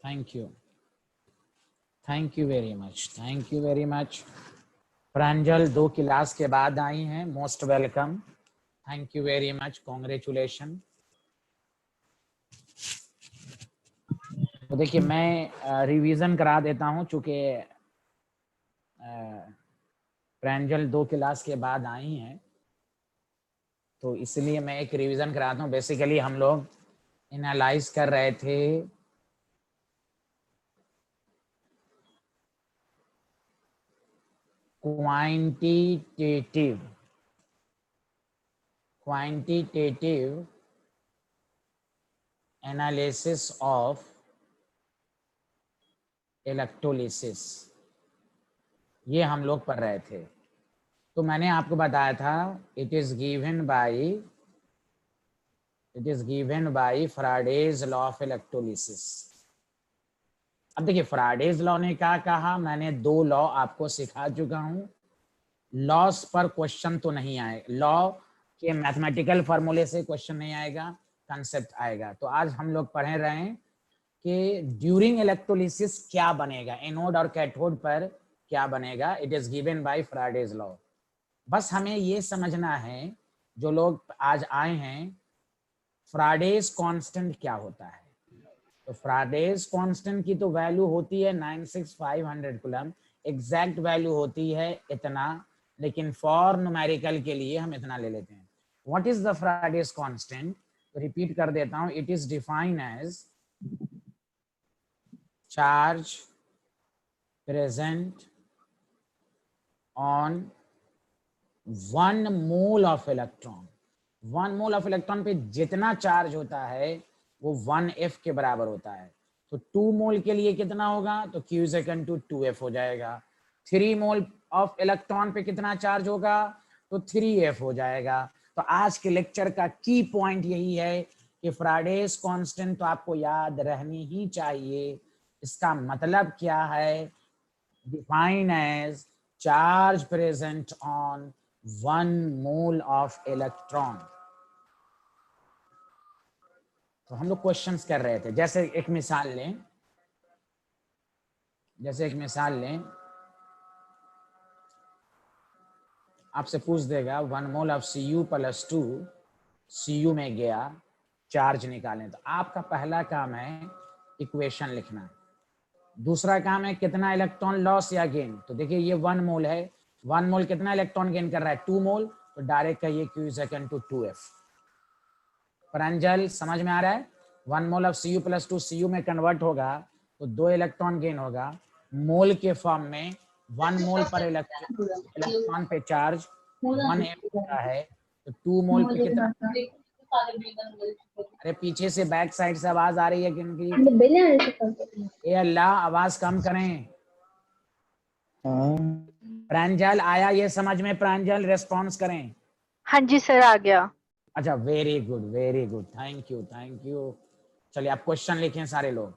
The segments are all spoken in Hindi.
Thank you, thank you very much, thank you very much. Pranjal 2 class के बाद आई हैं, most welcome, thank you very much, congratulation. तो देखिए मैं रिवीजन करा देता हूं, चूंकि प्रांजल 2 क्लास के बाद आई हैं तो इसलिए मैं एक रिवीजन कराता हूं। बेसिकली हम लोग एनालाइज कर रहे थे क्वांटिटेटिव एनालिसिस ऑफ इलेक्ट्रोलिसिस, ये हम लोग पढ़ रहे थे। तो मैंने आपको बताया था it is given by Faraday's law of electrolysis. अब देखिए फैराडेज लॉ ने क्या कहा, मैंने 2 लॉ आपको सिखा चुका हूं। लॉस पर क्वेश्चन तो नहीं आए, लॉ के मैथमेटिकल फार्मूले से क्वेश्चन नहीं आएगा, कंसेप्ट आएगा। तो आज हम लोग पढ़ रहे हैं कि ड्यूरिंग इलेक्ट्रोलिसिस क्या बनेगा, एनोड और कैथोड पर क्या बनेगा। It is given by Faraday's law. बस हमें ये समझना है, जो लोग आज आए हैं, फैराडेज कांस्टेंट क्या होता है। तो फैराडेज कांस्टेंट की तो वैल्यू होती है 96500 कूलम, एग्जैक्ट वैल्यू होती है इतना, लेकिन फॉर न्यूमेरिकल के लिए हम इतना ले लेते हैं। What is the Faraday's constant? तो रिपीट कर देता हूं, it is defined as charge present on 1 mole of electron. 1 mole of electron पे जितना चार्ज होता है वो 1f के बराबर होता है। तो 2 मोल के लिए कितना होगा, तो Q is equal to 2f हो जाएगा। 3 मोल ऑफ इलेक्ट्रॉन पे कितना चार्ज होगा, तो 3f हो जाएगा। तो आज के लेक्चर का की पॉइंट यही है कि फैराडेज कांस्टेंट तो आपको याद रहनी ही चाहिए। इसका मतलब क्या है, define as charge present on 1 mole of electron. तो हम लोग क्वेश्चंस कर रहे थे, जैसे एक मिसाल लें, आपसे पूछ देगा 1 मोल ऑफ Cu + 2 Cu में गया, चार्ज निकालें। तो आपका पहला काम है इक्वेशन लिखना, दूसरा काम है कितना इलेक्ट्रॉन लॉस या गेन। तो देखिए ये 1 मोल है, 1 मोल कितना इलेक्ट्रॉन गेन कर रहा है, 2 मोल, तो डायरेक्ट कहिए Q is equal to 2f। प्रांजल समझ में आ रहा है, 1 मोल ऑफ Cu + 2 Cu में कन्वर्ट होगा तो 2 इलेक्ट्रॉन गेन होगा, मोल के फॉर्म में 1 मोल पर इलेक्ट्रॉन पे चार्ज 1f होता है, तो 2 मोल पे कितना। अरे पीछे से बैक साइड से आवाज आ रही है किनकी, ए अल्लाह आवाज कम करें। प्रांजल आया ये समझ में, प्रांजल रेस्पॉन्स करें। हाँ जी सर, आ गया। अच्छा वेरी गुड, थैंक यू, चलिए आप क्वेश्चन लिखें सारे लोग।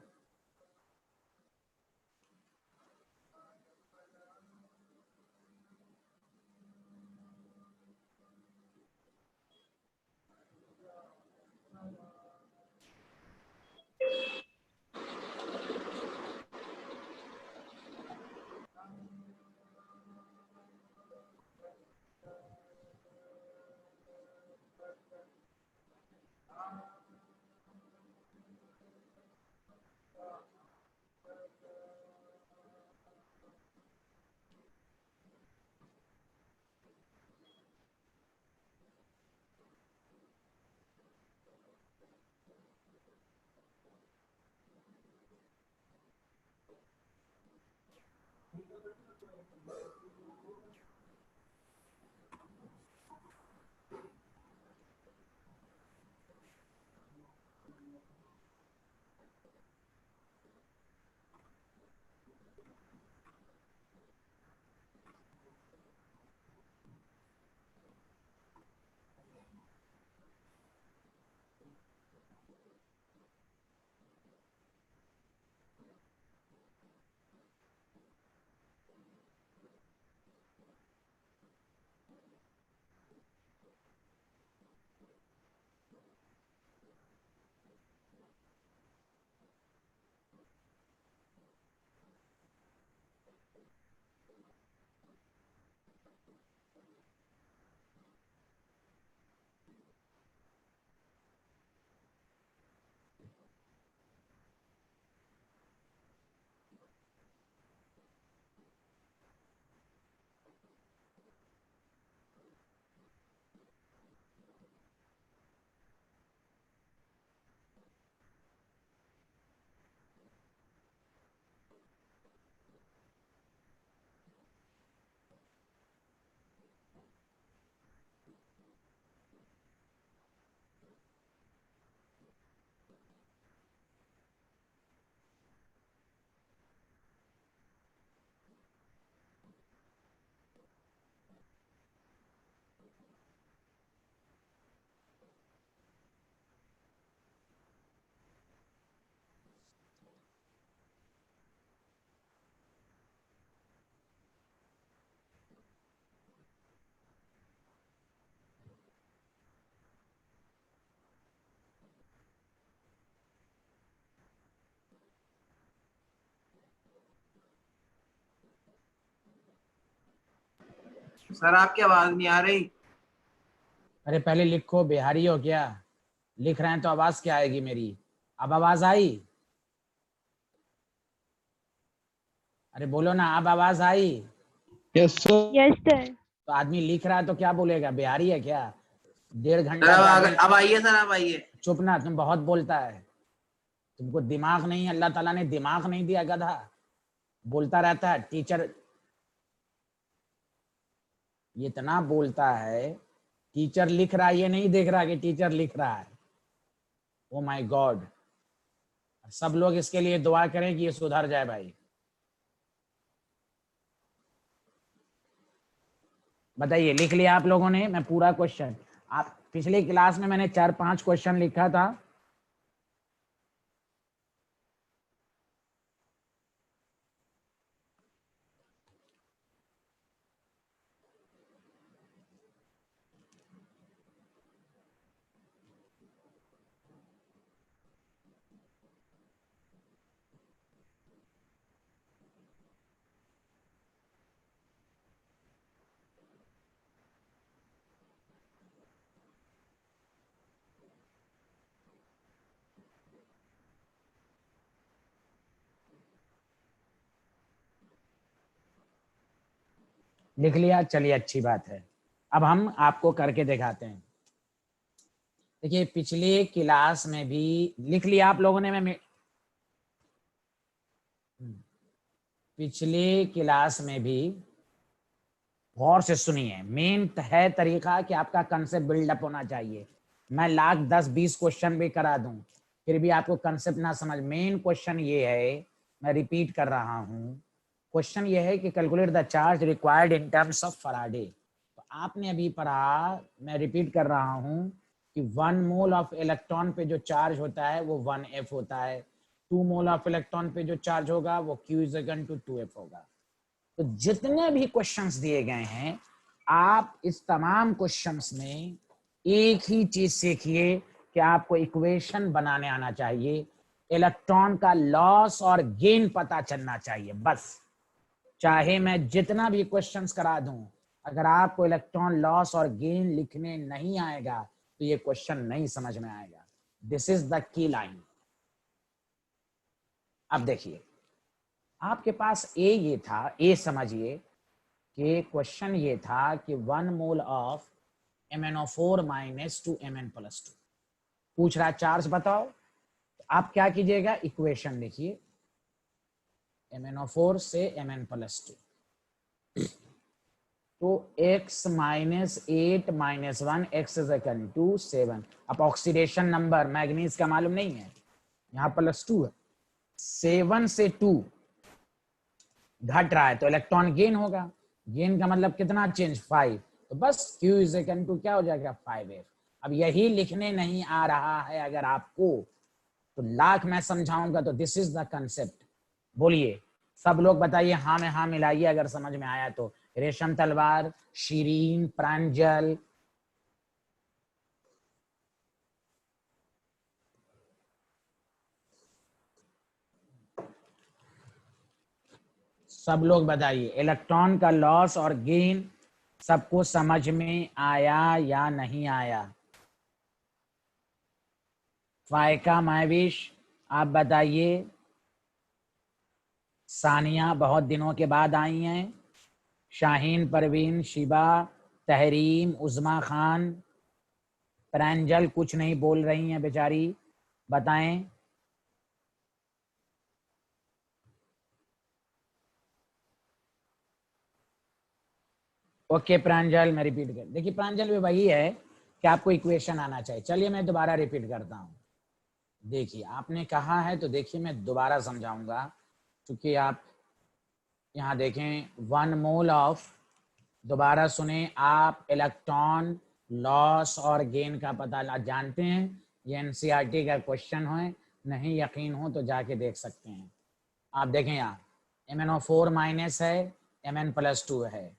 सर आपकी आवाज नहीं आ रही। अरे पहले लिखो, बिहारी हो क्या? लिख रहे हैं तो आवाज क्या आएगी मेरी? अब आवाज आई? अरे बोलो ना, अब आवाज आई? Yes sir. Yes sir. तो आदमी लिख रहा है तो क्या बोलेगा, बिहारी है क्या? 1.5 सर घंटा से आदमी अब आइए सर, अब आइए। चुप ना, तुम बहुत बोलता है, तुमको दिमाग नहीं है, अल्लाह ताला ने दिमाग नहीं दिया, गधा बोलता रहता है। टीचर ये इतना बोलता है, टीचर लिख रहा है, ये नहीं देख रहा कि टीचर लिख रहा है। ओ माय गॉड, सब लोग इसके लिए दुआ करें कि ये सुधर जाए भाई। बताइए, लिख लिया आप लोगों ने? मैं पूरा क्वेश्चन, आप पिछले क्लास में मैंने 4-5 क्वेश्चन लिखा था। लिख लिया, चलिए अच्छी बात है। अब हम आपको करके दिखाते हैं। देखिए पिछले क्लास में भी लिख लिया आप लोगों ने, मैं पिछले क्लास में भी गौर से सुनिए। मेन है तरीका कि आपका कंसेप्ट बिल्डअप होना चाहिए। मैं लाख 10-20 क्वेश्चन भी करा दूं, फिर भी आपको कंसेप्ट ना समझ। मेन क्वेश्चन ये है, मैं रिपीट कर रहा हूं, क्वेश्चन ये है कि calculate the charge required in terms of Faraday. तो आपने अभी पढ़ा, मैं रिपीट कर रहा हूं कि 1 मोल ऑफ इलेक्ट्रॉन पे जो चार्ज होता है वो 1F होता है। 2 मोल ऑफ इलेक्ट्रॉन पे जो चार्ज होगा वो Q = 2F होगा। तो जितने भी क्वेश्चंस दिए गए हैं, आप इस तमाम क्वेश्चंस में एक ही चीज सीखिए कि आपको इक्वेशन बनाने आना चाहिए, इलेक्ट्रॉन का लॉस और गेन पता चलना चाहिए बस। चाहे मैं जितना भी क्वेश्चंस करा दूं, अगर आपको इलेक्ट्रॉन लॉस और गेन लिखने नहीं आएगा तो ये क्वेश्चन नहीं समझ में आएगा। This is the key line. अब देखिए, आपके पास ए ये था, ए समझिए कि क्वेश्चन ये था कि 1 मोल ऑफ MnO4 - 2 Mn+2 पूछ रहा चार्ज बताओ। तो आप क्या कीजिएगा, इक्वेशन लिखिए MnO4 से Mn+2। तो x - 8 - 1 x = 7। अब ऑक्सीडेशन नंबर मैग्नीज का मालूम नहीं है, यहाँ +2 है, 7 से 2 घट रहा है तो इलेक्ट्रॉन गेन होगा। गेन का मतलब कितना चेंज, 5। तो बस Q = क्या हो जाएगा, 5F। अब यही लिखने नहीं आ रहा है अगर आपको, तो लाख मैं समझाऊंगा। तो दिस इज द कंसेप्ट। बोलिए सब लोग, बताइए हाँ में हाँ मिलाइए अगर समझ में आया तो। रेशम तलवार, शीरीन, प्रांजल, सब लोग बताइए, इलेक्ट्रॉन का लॉस और गेन सबको समझ में आया या नहीं आया? फायका, महविश, आप बताइए। सानिया बहुत दिनों के बाद आई हैं। शाहीन, परवीन, शिबा, तहरीम, उज़मा खान, प्रांजल कुछ नहीं बोल रही हैं बेचारी, बताएं। ओके प्रांजल, मैं रिपीट कर, देखिए प्रांजल भी वही है कि आपको इक्वेशन आना चाहिए। चलिए मैं दोबारा रिपीट करता हूँ। देखिए आपने कहा है तो देखिए मैं दोबारा समझाऊंगा, क्योंकि आप यहाँ देखें 1 मोल ऑफ, दोबारा सुने आप, इलेक्ट्रॉन लॉस और गेन का पता जानते हैं, ये एनसीईआरटी का क्वेश्चन है, नहीं यकीन हो तो जाके देख सकते हैं। आप देखें यहाँ MnO4- है, Mn+2 है।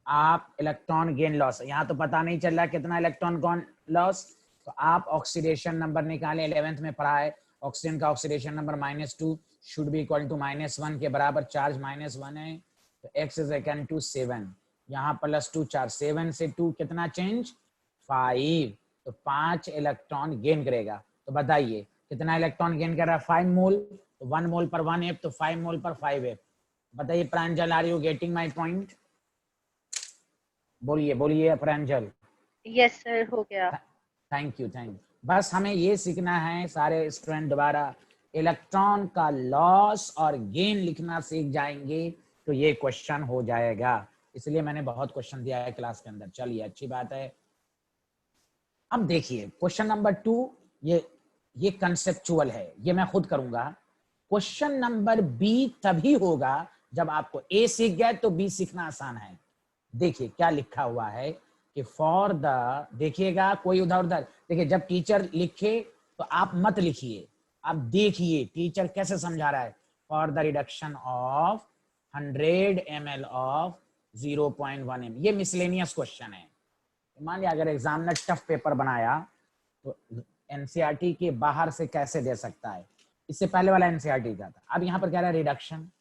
आप इलेक्ट्रॉन गेन लॉस, यहाँ तो पता नहीं चल रहा कितना इलेक्ट्रॉन कौन लॉस, तो आप ऑक्सीडेशन नंबर निकालें, 11th में पढ़ा है ऑक्सीजन का oxidation number -2 should be equal to -1 के बराबर, चार्ज -1 है तो x = 7। यहाँ +2 4 7 से 2 कितना चेंज 5, तो 5 इलेक्ट्रॉन गेन करेगा। तो बताइए कितना इलेक्ट्रॉन गेन कर रहा है 5 मोल, तो 1 मोल पर 1 F, तो 5 मोल पर 5 F। बताइए Pranjal, are you getting my point? बोलिए बोलिए प्रांजल। यस सर, हो गया। Thank you thank you. बस हमें ये सीखना है सारे स्टूडेंट, दोबारा इलेक्ट्रॉन का लॉस और गेन लिखना सीख जाएंगे तो ये क्वेश्चन हो जाएगा। इसलिए मैंने बहुत क्वेश्चन दिया है क्लास के अंदर। चलिए अच्छी बात है। अब देखिए क्वेश्चन नंबर 2, ये कंसेप्चुअल है, ये मैं खुद करूंगा। क्वेश्चन नंबर बी तभी होगा जब आपको ए सीख गए तो बी सीखना आसान है। देखिए क्या लिखा हुआ है कि फॉर द, देखिएगा कोई उधर उधर, देखिए जब टीचर लिखे तो आप मत लिखिए, आप देखिए टीचर कैसे समझा रहा है। For the reduction of 100 ml of 0.1 m, ये मिसलेनियस क्वेश्चन है। मान लिया अगर एग्जामिनर टफ पेपर बनाया तो एनसीईआरटी के बाहर से कैसे दे सकता है। इससे पहले वाला एनसीईआरटी का था, अब यहाँ पर कह रहा है रिडक्शन।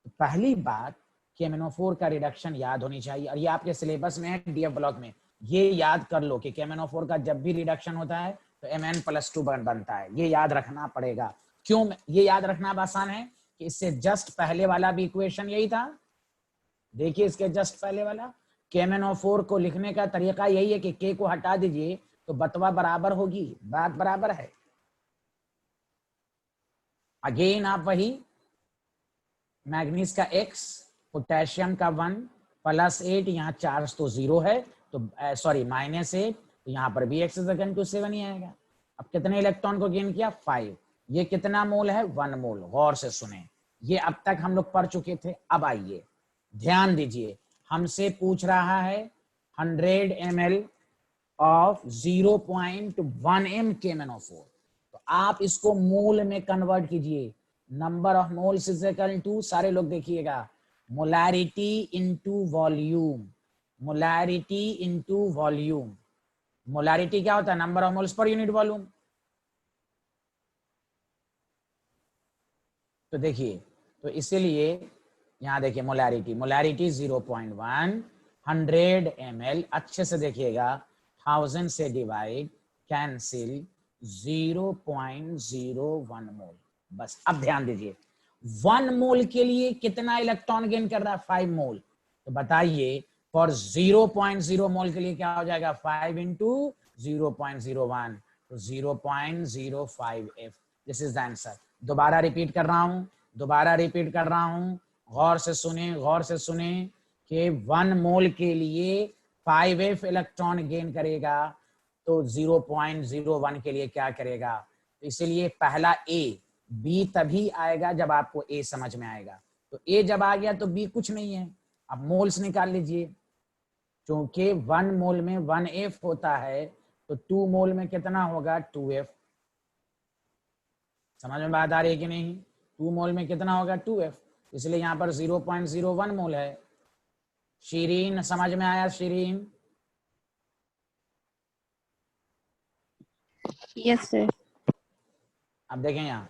तो पहली बात KMnO4 का रिडक्शन याद होनी चाहिए, और ये आपके सिलेबस में है डीएफ ब्लॉक में। ये याद कर लो कि KMnO4 का जब भी रिडक्शन होता है तो Mn+2 बनता है, ये याद रखना पड़ेगा। क्यों ये याद रखना आसान है कि इससे जस्ट पहले वाला भी इक्वेशन यही था। देखिए इसके जस्ट पहले वाला KMnO4 को लिखने का तरीका यही है कि K को हटा दीजिए तो बतवा बराबर होगी, बात बराबर है। अगेन आप वही मैग्नीज का X, पोटेशियम का 1 +8, यहाँ चार्ज तो 0 है तो सॉरी -8, तो यहाँ पर भी X = 7 ही आएगा। अब कितने इलेक्ट्रॉन को गेन किया 5, ये कितना मोल है 1 मोल। गौर से सुने, ये अब तक हम लोग पढ़ चुके थे। अब आइए ध्यान दीजिए, हमसे पूछ रहा है 100 ml ऑफ 0.1 m KMnO4, तो आप इसको मोल में कन्वर्ट कीजिए। Number of moles is equal to, सारे लोग देखिएगा, molarity into volume, molarity into volume. Molarity क्या होता है? Number of moles per unit volume. तो देखिए, तो इसीलिए यहां देखिए मोलैरिटी, मोलैरिटी 0.1, 100 ml, अच्छे से देखिएगा, 1000 से डिवाइड, कैंसिल, 0.01 मोल। बस अब ध्यान दीजिए 1 मोल के लिए कितना इलेक्ट्रॉन गेन कर रहा है 5 मोल। तो बताइए फॉर 0.0 मोल के लिए क्या हो जाएगा 5 × 0.01, तो 0.05 F। This is the answer. दोबारा रिपीट कर रहा हूं, गौर से सुने कि 1 मोल के लिए 5F इलेक्ट्रॉन गेन करेगा तो 0.01 के लिए क्या करेगा। तो इसीलिए पहला ए, बी तभी आएगा जब आपको ए समझ में आएगा। तो ए जब आ गया तो बी कुछ नहीं है। अब मोल्स निकाल लीजिए, क्योंकि 1 मोल में 1F होता है तो 2 मोल में कितना होगा 2F। समझ में बात आ रही है कि नहीं? 2 मोल में कितना होगा 2F, इसलिए यहाँ पर 0.01 मोल है। शीरीन समझ में आया? Shirin yes sir. अब देखें यहाँ,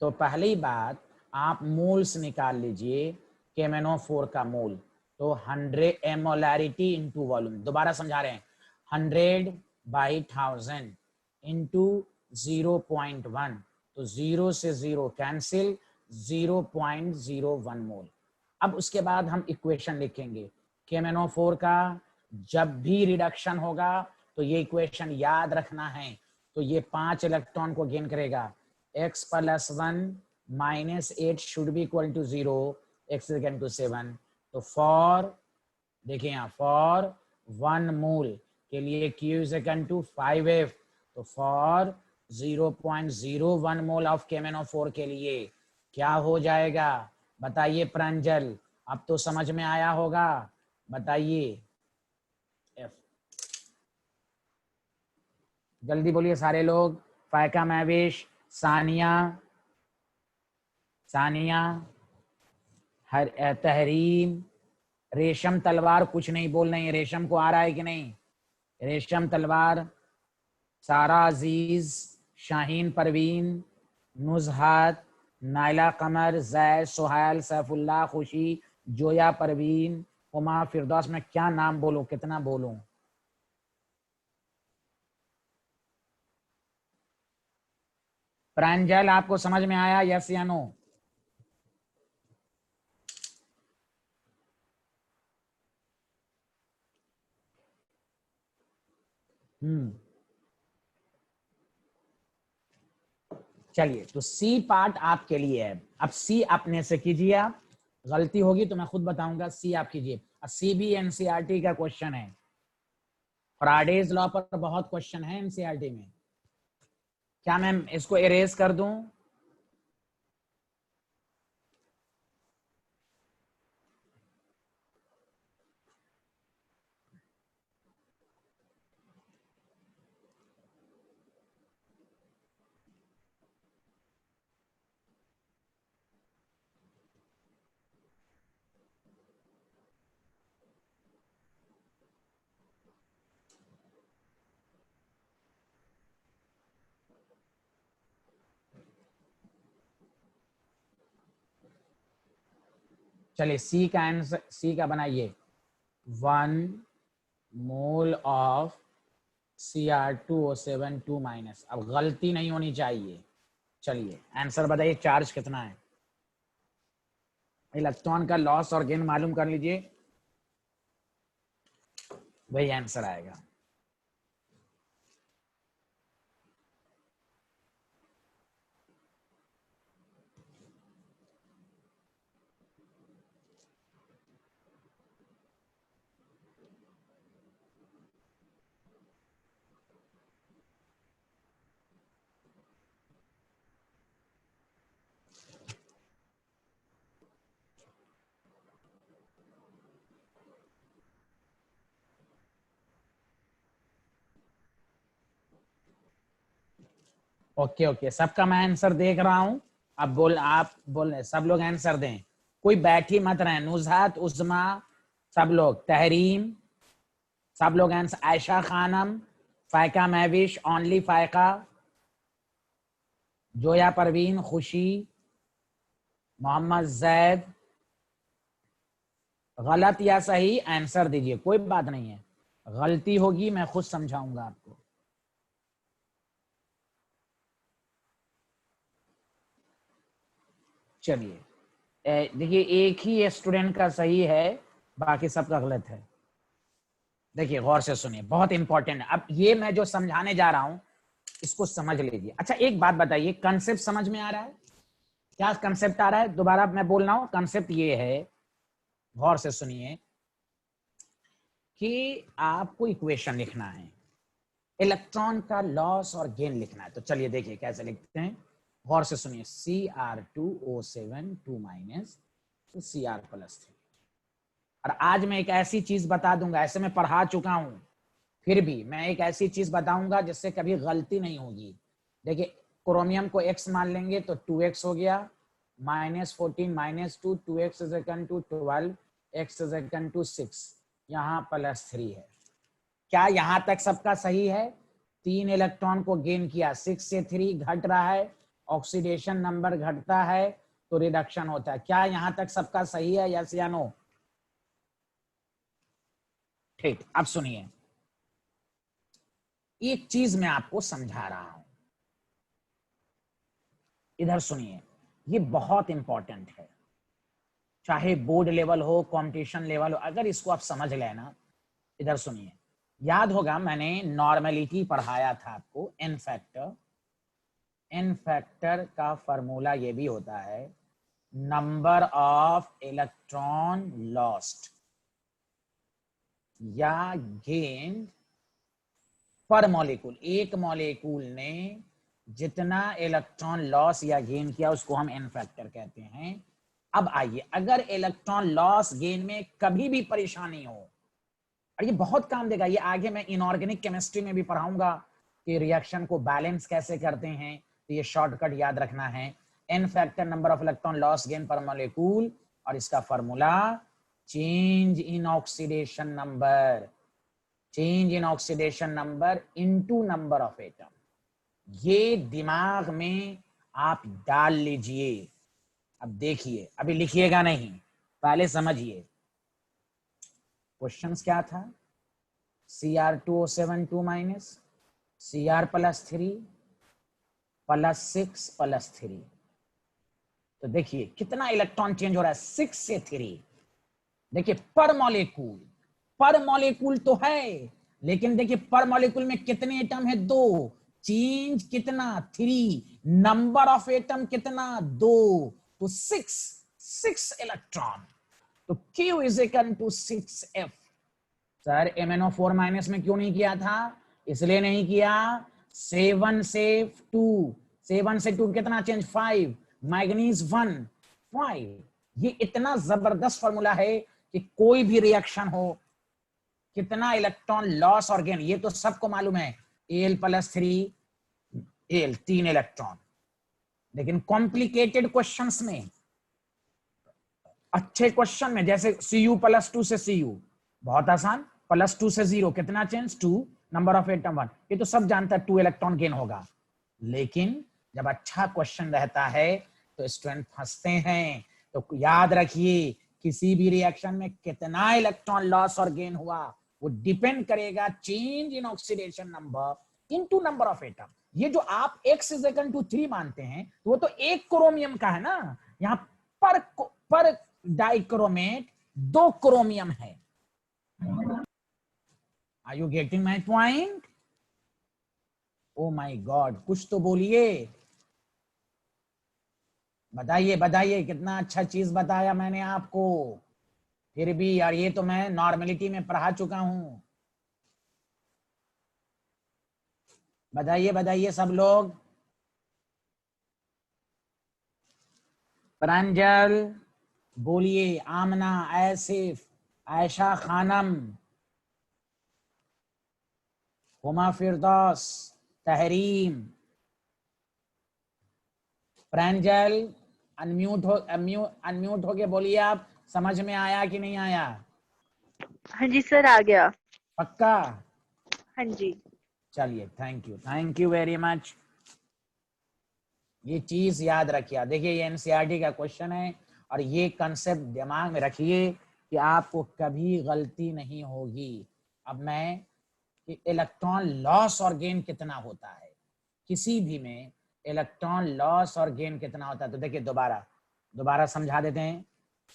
तो पहली बात आप मोल्स निकाल लीजिए, KMnO4 का मोल, तो 100 मोलैरिटी इनटू वॉल्यूम। दोबारा समझा रहे हैं, 100/1000 इनटू 0.1, तो 0 से 0 कैंसिल, 0.01 मोल। अब उसके बाद हम इक्वेशन लिखेंगे KMnO4 का। जब भी रिडक्शन होगा तो ये इक्वेशन याद रखना है। तो ये 5 इलेक्ट्रॉन को गेन करेगा, X + 1 - 8 should be equal to 0, X = 7। तो फॉर, देखिए यहाँ, फॉर 1 मोल के लिए Q = 5F, तो फॉर 0.01 मोल ऑफ KMnO4 के लिए क्या हो जाएगा बताइए प्रांजल? अब तो समझ में आया होगा, बताइए। F, जल्दी बोलिए सारे लोग। फायका, महवेश, सानिया, तहरीम, रेशम तलवार कुछ नहीं बोल रही है। रेशम को आ रहा है कि नहीं? रेशम तलवार, सारा अजीज, शाहीन परवीन, नुजहात, नाइला कमर, जैद, सोहायल, सैफुल्लाह, खुशी, जोया परवीन, हुमा फिरदौस में क्या नाम बोलूं, कितना बोलूं? प्रांजल आपको समझ में आया, यस या नो? चलिए, तो सी पार्ट आपके लिए है। अब सी अपने से कीजिए, आप गलती होगी तो मैं खुद बताऊंगा, सी आप कीजिए। सी भी एनसीईआरटी का क्वेश्चन है, फ्राइडेज लॉ पर बहुत क्वेश्चन है एनसीईआरटी में। क्या मैं इसको इरेज कर दूं? चलिए, सी का आंसर, सी का बनाइए, 1 मोल ऑफ Cr2O7 2 माइनस। अब गलती नहीं होनी चाहिए। चलिए आंसर बताइए, चार्ज कितना है? इलेक्ट्रॉन का लॉस और गेन मालूम कर लीजिए, वही आंसर आएगा। ओके ओके, सबका मैं आंसर देख रहा हूं। अब आप बोल रहे, सब लोग आंसर दें, कोई बैठी मत रहे। नुजहत, उस्मा, सब लोग, तहरीम, सब लोग आंसर। आयशा खानम, फायका महविश, ओनली फायका, जोया परवीन, खुशी, मोहम्मद जैद। गलत या सही आंसर दीजिए, कोई बात नहीं है, गलती होगी मैं खुद समझाऊंगा आपको। चलिए, देखिए एक ही स्टूडेंट का सही है, बाकी सबका गलत है। देखिए गौर से सुनिए, बहुत इंपॉर्टेंट है। अब ये मैं जो समझाने जा रहा हूं इसको समझ लीजिए। अच्छा एक बात बताइए, कंसेप्ट समझ में आ रहा है? क्या कंसेप्ट आ रहा है? दोबारा मैं बोल रहा हूं, कंसेप्ट ये है, गौर से सुनिए, कि आपको इक्वेशन लिखना है, इलेक्ट्रॉन का लॉस और गेन लिखना है। तो चलिए देखिए कैसे लिखते हैं, गौर से सुनिए। Cr2O7 2 minus Cr+3। और आज मैं एक ऐसी चीज बता दूंगा, ऐसे मैं पढ़ा चुका हूं, फिर भी मैं एक ऐसी चीज बताऊंगा जिससे कभी गलती नहीं होगी। देखिए, क्रोमियम को x मान लेंगे तो 2x हो गया, -14 -2, 2x is equal to 12, x is equal to 6, यहाँ +3 है। क्या यहाँ तक सबका सही है? 3 इलेक्ट्रॉन को गेन किया, 6 से 3 घट रहा है, ऑक्सीडेशन नंबर घटता है तो रिडक्शन होता है। क्या यहाँ तक सबका सही है, यस या नो? ठीक, अब सुनिए, एक चीज मैं आपको समझा रहा हूं, इधर सुनिए, ये बहुत इंपॉर्टेंट है। चाहे बोर्ड लेवल हो, कंपटीशन लेवल हो, अगर इसको आप समझ लेना, इधर सुनिए। याद होगा मैंने नॉर्मेलिटी पढ़ाया था आपको, एन फैक्टर। एन फैक्टर का फॉर्मूला ये भी होता है, नंबर ऑफ इलेक्ट्रॉन लॉस्ट या गेन पर मॉलिक्यूल। एक मॉलिक्यूल ने जितना इलेक्ट्रॉन लॉस या गेन किया उसको हम एन फैक्टर कहते हैं। अब आइए, अगर इलेक्ट्रॉन लॉस गेन में कभी भी परेशानी हो, और ये बहुत काम देगा, ये आगे मैं इनऑर्गेनिक केमिस्ट्री में भी पढ़ाऊंगा कि रिएक्शन को बैलेंस कैसे करते हैं, तो ये शॉर्टकट याद रखना है, n factor number of electron loss gain per molecule, और इसका formula change in oxidation number, change in oxidation number into number of atom. ये दिमाग में आप डाल लीजिए। अब देखिए, अभी लिखिएगा नहीं, पहले समझिए। क्वेश्चंस क्या था, Cr2O7 2 minus Cr plus 3 plus 6 plus 3। तो देखिए कितना इलेक्ट्रॉन चेंज हो रहा है, 6 से 3। देखिए पर मॉलिक्यूल तो है, लेकिन देखिए पर मॉलिक्यूल में कितने एटम है, 2। चेंज कितना, 3। नंबर ऑफ एटम कितना, 2। तो 6 इलेक्ट्रॉन। तो Q is equal to 6F। Sir MnO4 minus में क्यों नहीं किया था, इसलिए नहीं किया, 7 से 2, 7 से 2 कितना चेंज, 5। मैग्नीज 1 5। ये इतना जबरदस्त फॉर्मूला है कि कोई भी रिएक्शन हो, कितना इलेक्ट्रॉन लॉस और गेन, ये तो सबको मालूम है। Al plus 3 Al 3 electron. लेकिन कॉम्प्लिकेटेड क्वेश्चंस में, अच्छे क्वेश्चन में, जैसे Cu प्लस 2 से Cu बहुत आसान, प्लस 2 से 0 कितना चेंज, 2। नंबर ऑफ एटम 1, ये तो सब जानता है 2 इलेक्ट्रॉन गेन होगा। लेकिन जब अच्छा क्वेश्चन रहता है तो स्टूडेंट फंसते हैं। तो याद रखिए, किसी भी रिएक्शन में कितना इलेक्ट्रॉन लॉस और गेन हुआ वो डिपेंड करेगा change in oxidation number into number of atom. ये जो आप x इज इक्वल टू 3 मानते हैं, तो वो तो एक क्रोमियम का है ना, यहाँ पर डाइक्रोमेट 2 क्रोमियम है। Are you getting my point? Oh my god, कुछ तो बोलिए, बताइए बताइए, कितना अच्छा चीज बताया मैंने आपको। फिर भी यार, ये तो मैं नॉर्मेलिटी में पढ़ा चुका हूं। बताइए बताइए सब लोग। प्रांजल बोलिए, आमना, आसिफ, आयशा खानम, हुमा फिरदौस, तहरीम। प्रांजल अनम्यूट होके बोलिए, आप समझ में आया कि नहीं आया? हाँ जी सर, आ गया। पक्का? हाँ जी। चलिए, थैंक यू वेरी मच। ये चीज याद रखिए। देखिए ये एनसीईआरटी का क्वेश्चन है, और ये कंसेप्ट दिमाग में रखिए कि आपको कभी गलती नहीं होगी। अब मैं, कि इलेक्ट्रॉन लॉस और गेन कितना होता है किसी भी में, इलेक्ट्रॉन लॉस और गेन कितना होता है, तो देखिए दोबारा समझा देते हैं।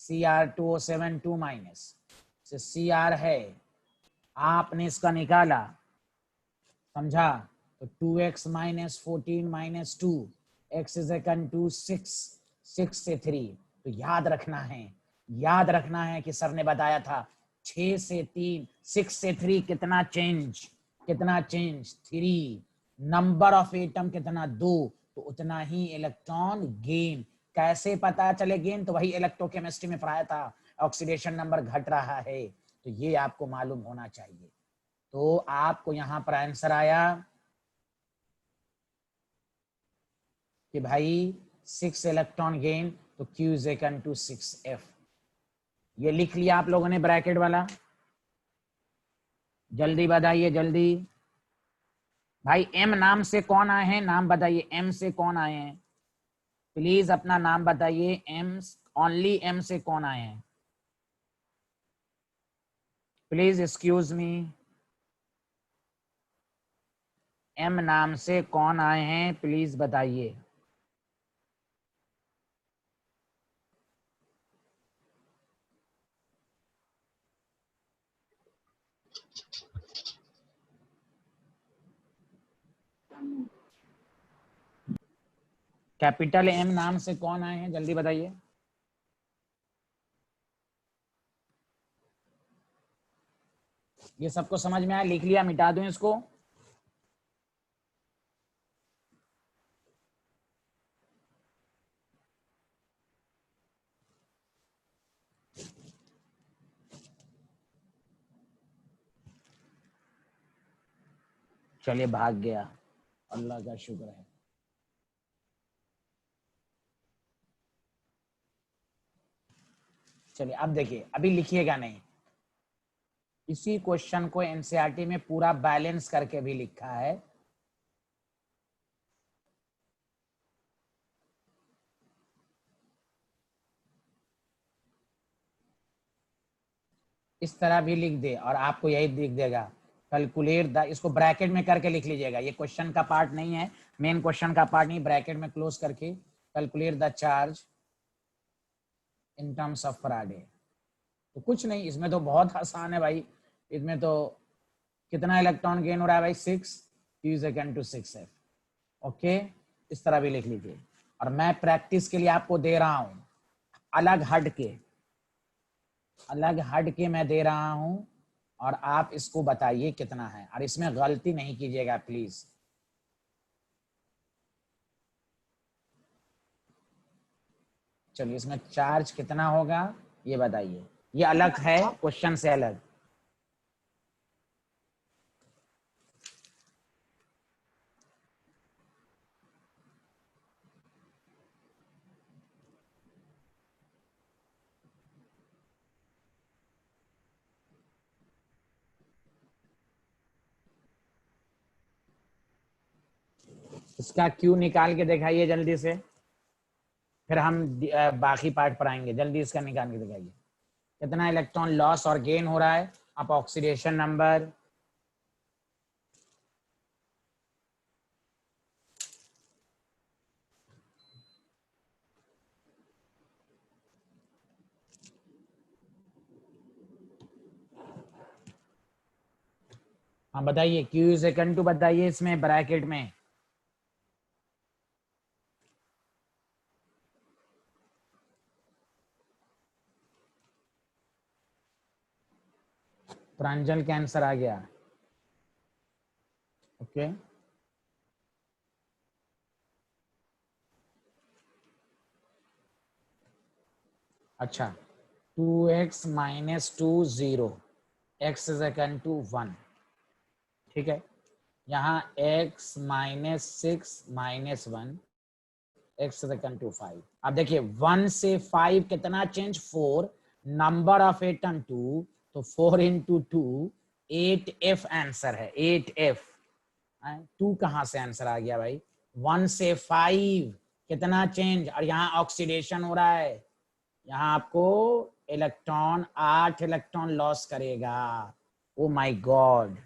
Cr2O7 2 माइनस से Cr है, आपने इसका निकाला, समझा, तो 2x minus 14 minus 2, x is equal to 6, 6 से 3। तो याद रखना है कि सर ने बताया था 6 से 3, 6 से 3 कितना चेंज, 3। नंबर ऑफ एटम कितना, 2। तो उतना ही इलेक्ट्रॉन गेन। कैसे पता चले गेन, तो वही इलेक्ट्रोकेमिस्ट्री में पढ़ाया था, ऑक्सीडेशन नंबर घट रहा है, तो ये आपको मालूम होना चाहिए। तो आपको यहां पर आंसर आया कि भाई 6 इलेक्ट्रॉन गेन, तो Q is equal to 6F। ये लिख लिया आप लोगों ने ब्रैकेट वाला? जल्दी बताइए जल्दी। भाई M नाम से कौन आए हैं, नाम बताइए, M से कौन आए हैं, प्लीज अपना नाम बताइए। M, ओनली M से कौन आए हैं, प्लीज एक्सक्यूज मी। M नाम से कौन आए हैं, प्लीज बताइए। कैपिटल M नाम से कौन आए हैं, जल्दी बताइए। ये सबको समझ में आया, लिख लिया, मिटा दूं इसको? चलिए, भाग गया, अल्लाह का शुक्र है। चलिए अब देखिए, अभी लिखिएगा नहीं, इसी क्वेश्चन को एनसीईआरटी में पूरा बैलेंस करके भी लिखा है। इस तरह भी लिख दे और आपको यही दिख देगा कैलकुलेट द, इसको ब्रैकेट में करके लिख लीजिएगा, ये क्वेश्चन का पार्ट नहीं है, मेन क्वेश्चन का पार्ट नहीं, ब्रैकेट में क्लोज करके calculate the charge in terms of Faraday. तो कुछ नहीं, इसमें तो बहुत आसान है भाई, इसमें तो कितना इलेक्ट्रॉन गेन हो रहा है भाई, 6 Q is equal to 6F। Okay, इस तरह भी लिख लीजिए। और मैं प्रैक्टिस के लिए आपको दे रहा हूं, अलग हट के मैं दे रहा हूं, और आप इसको बताइए कितना है, और इसमें गलती नहीं कीजिएगा प्लीज। चलिए, इसमें चार्ज कितना होगा ये बताइए, ये अलग है क्वेश्चन से अलग। इसका क्यू निकाल के दिखाइए जल्दी से, फिर हम बाकी पार्ट पढ़ाएंगे। जल्दी इसका निकाल के दिखाइए, कितना इलेक्ट्रॉन लॉस और गेन हो रहा है, आप ऑक्सीडेशन नंबर, हाँ बताइए, Q इज इक्वल टू बताइए इसमें ब्रैकेट में, प्रांजल का आंसर आ गया। ओके, अच्छा, 2x minus 2 0, x is equal to 1, ठीक है। यहाँ x minus 6 minus 1, x is equal to 5। अब देखिए 1 से 5 कितना चेंज, 4, नंबर ऑफ एटम 2, तो 4 इंटू 2 8F आंसर है, 8F। 2 कहाँ से आंसर आ गया भाई, 1 से 5 कितना चेंज, और यहाँ ऑक्सीडेशन हो रहा है, यहाँ आपको इलेक्ट्रॉन 8 इलेक्ट्रॉन लॉस करेगा। ओ माय गॉड,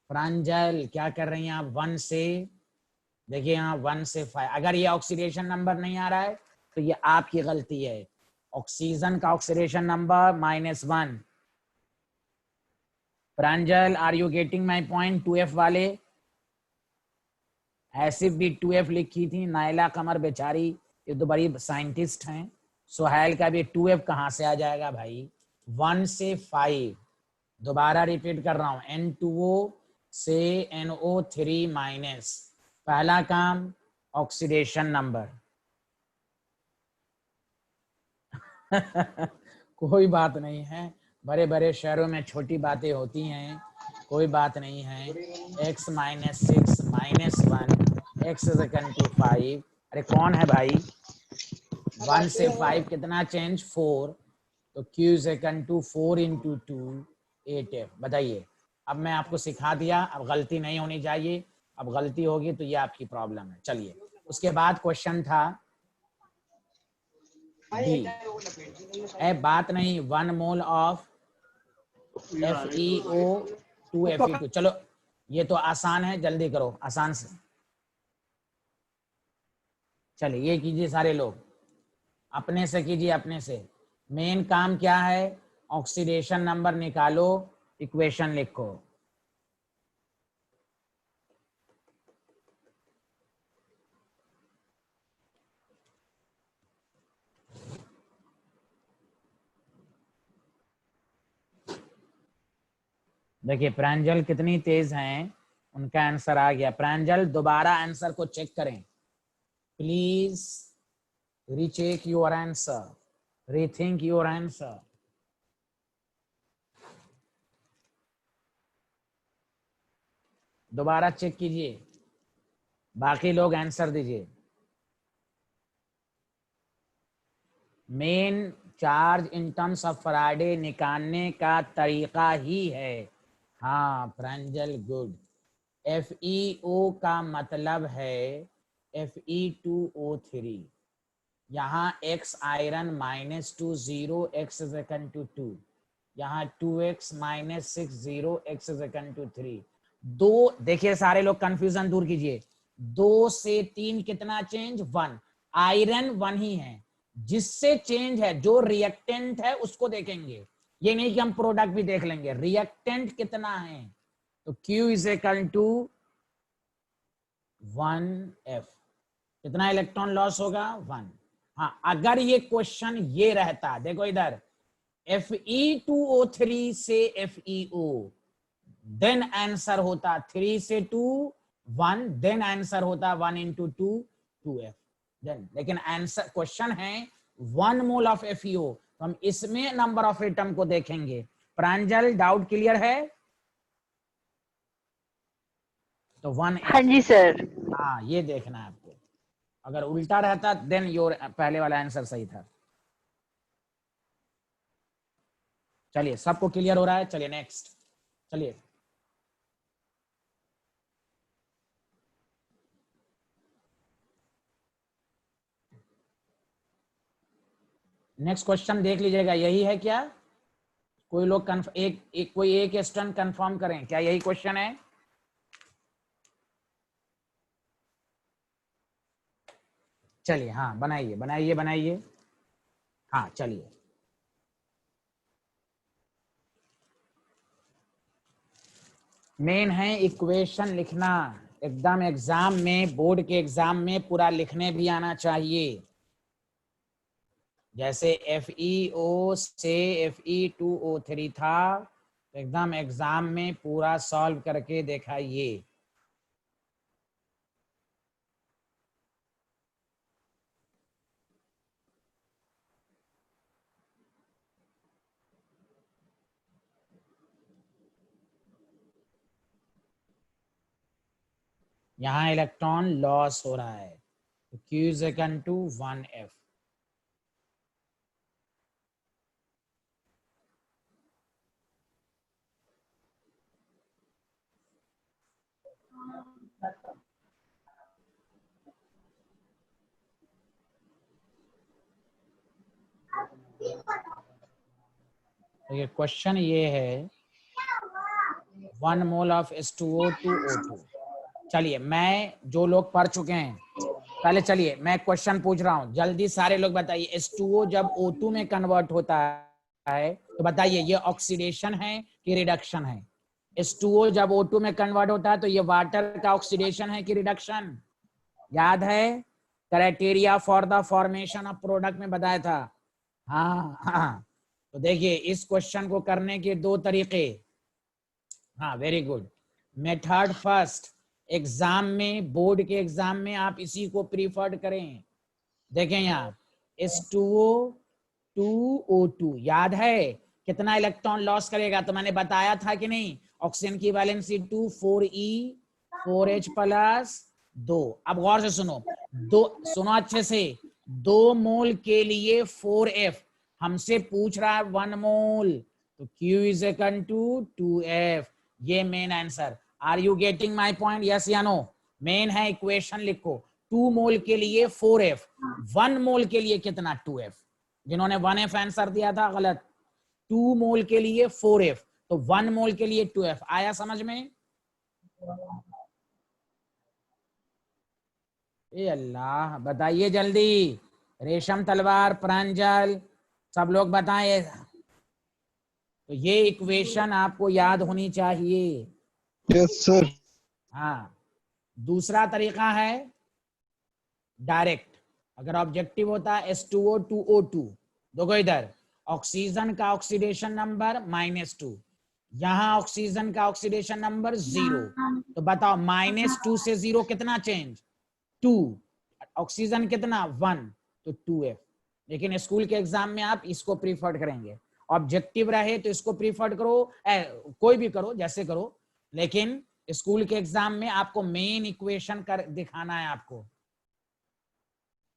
प्रांजल क्या कर रही हैं आप, 1 से, देखिए यहाँ 1 से 5, अगर ये ऑक्सीडेशन नंबर नहीं आ रहा है तो ये आपकी गलती है। ऑक्सीजन का oxidation number -1। Pranjal, are you getting my point, 2F वाले, ऐसे भी 2F लिखी थी, नायला कमर बेचारी, ये तो बड़ी साइंटिस्ट हैं, सोहेल का भी 2F कहाँ से आ जाएगा भाई, 1 से 5। दोबारा रिपीट कर रहा हूं, N2O से NO3 माइनस, पहला काम ऑक्सीडेशन नंबर कोई बात नहीं है, बड़े बड़े शहरों में छोटी बातें होती हैं, कोई बात नहीं है। x minus 6 minus 1, x is equal to 5। अरे कौन है भाई, 1 से 5 कितना चेंज, 4, तो Q is equal to 4 into 2 8F। बताइए, अब मैं आपको सिखा दिया, अब गलती नहीं होनी चाहिए, अब गलती होगी तो ये आपकी प्रॉब्लम है। चलिए, उसके बाद क्वेश्चन था डी, बात नहीं, 1 मोल ऑफ FeO 2Fe2। चलो ये तो आसान है, जल्दी करो आसान से। चलिए ये कीजिए सारे लोग, अपने से कीजिए, अपने से। मेन काम क्या है, ऑक्सीडेशन नंबर निकालो, इक्वेशन लिखो। देखिए प्रांजल कितनी तेज हैं, उनका आंसर आ गया। प्रांजल दोबारा आंसर को चेक करें please, recheck your answer, rethink your answer. दोबारा चेक कीजिए, बाकी लोग आंसर दीजिए। Main charge in terms of Faraday निकालने का तरीका ही है, हाँ प्रांजल गुड। FeO का मतलब है Fe2O3, यहाँ X iron -2 0, X is equal to 2, यहाँ 2x minus 6 0 x is equal to 3। दो, देखिए सारे लोग कंफ्यूजन दूर कीजिए, 2 से 3 कितना चेंज, 1। आयरन 1 ही है, जिससे चेंज है जो रिएक्टेंट है उसको देखेंगे, ये नहीं कि हम प्रोडक्ट भी देख लेंगे, रिएक्टेंट कितना है। तो Q is equal to 1F, कितना इलेक्ट्रॉन लॉस होगा, 1। हाँ, अगर ये क्वेश्चन ये रहता, देखो इधर Fe2O3 से FeO, देन आंसर होता 3 से 2 1, देन आंसर होता 1 इंटू 2 2F देन। लेकिन आंसर क्वेश्चन है 1 मोल ऑफ FeO, तो हम इसमें नंबर ऑफ एटम को देखेंगे। प्रांजल, डाउट क्लियर है? तो 1F। हाँ जी सर। हाँ, ये देखना है आपको, अगर उल्टा रहता देन योर पहले वाला आंसर सही था। चलिए, सबको क्लियर हो रहा है? चलिए नेक्स्ट, चलिए नेक्स्ट क्वेश्चन देख लीजिएगा। यही है क्या? कोई लोग कोई एक स्टूडेंट कंफर्म करें, क्या यही क्वेश्चन है? चलिए, हाँ बनाइए बनाइए बनाइए। हाँ चलिए, मेन है इक्वेशन लिखना, एकदम एग्जाम में, बोर्ड के एग्जाम में पूरा लिखने भी आना चाहिए। जैसे FeO से Fe2O3 था, एकदम एग्जाम में पूरा सॉल्व करके दिखाइए। यहाँ इलेक्ट्रॉन लॉस हो रहा है, तो Q is equal to 1F। तो ये क्वेश्चन ये है 1 मोल ऑफ H2O2O2। चलिए, मैं जो लोग पढ़ चुके हैं पहले, चलिए मैं क्वेश्चन पूछ रहा हूं, जल्दी सारे लोग बताइए। H2O जब O2 में कन्वर्ट होता है तो बताइए ये ऑक्सीडेशन है कि रिडक्शन है? H2O जब O2 में कन्वर्ट होता है तो ये वाटर का ऑक्सीडेशन है कि रिडक्शन? याद है criteria for the formation of product में बताया था। हाँ हाँ, तो देखिए इस क्वेश्चन को करने के दो तरीके। हाँ very good. Method first, exam में, बोर्ड के एग्जाम में आप इसी को प्रीफर्ड करें। देखें यहाँ H2O 2O2, याद है कितना इलेक्ट्रॉन लॉस करेगा? तो मैंने बताया था कि नहीं, ऑक्सीजन की वैलेंसी 2 4E 4H प्लस 2। अब गौर से सुनो, सुनो अच्छे से, 2 मोल के लिए 4F, हमसे पूछ रहा है 1 मोल, तो Q is equal to 2F। ये main answer. Are you getting my point? Yes या नो? मेन है, इक्वेशन लिखो, 2 मोल के लिए 4F, 1 मोल के लिए कितना, 2F। जिन्होंने 1F आंसर दिया था गलत, 2 मोल के लिए 4F, तो 1 मोल के लिए 2F। आया समझ में? ए अल्लाह, बताइए जल्दी, रेशम तलवार, प्रांजल, सब लोग बताएं। तो ये इक्वेशन आपको याद होनी चाहिए। Yes sir. हाँ, दूसरा तरीका है डायरेक्ट। अगर ऑब्जेक्टिव होता है H2O 2O2, देखो इधर ऑक्सीजन का ऑक्सीडेशन नंबर -2, यहाँ ऑक्सीजन का ऑक्सीडेशन नंबर 0, तो बताओ -2 से 0 कितना चेंज, 2। ऑक्सीजन कितना, 1, तो 2F। लेकिन स्कूल के एग्जाम में आप इसको प्रीफर्ड करेंगे। ऑब्जेक्टिव रहे तो इसको प्रीफर्ड करो, कोई भी करो, जैसे करो, लेकिन स्कूल के एग्जाम में आपको मेन इक्वेशन कर दिखाना है आपको।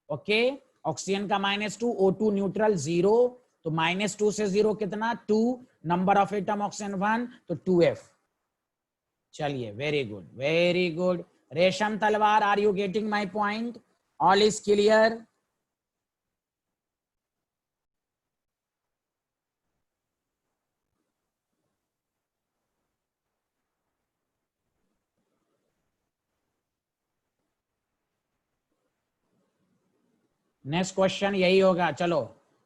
ओके, ऑक्सीजन का -2, O2 न्यूट्रल 0, तो -2 से 0 कितना, 2, नंबर ऑफ एटम ऑक्सीजन 1, तो 2F। चलिए, very good very good. Resham Talwar, are you getting my point? All is clear? Next question यही होगा। चलो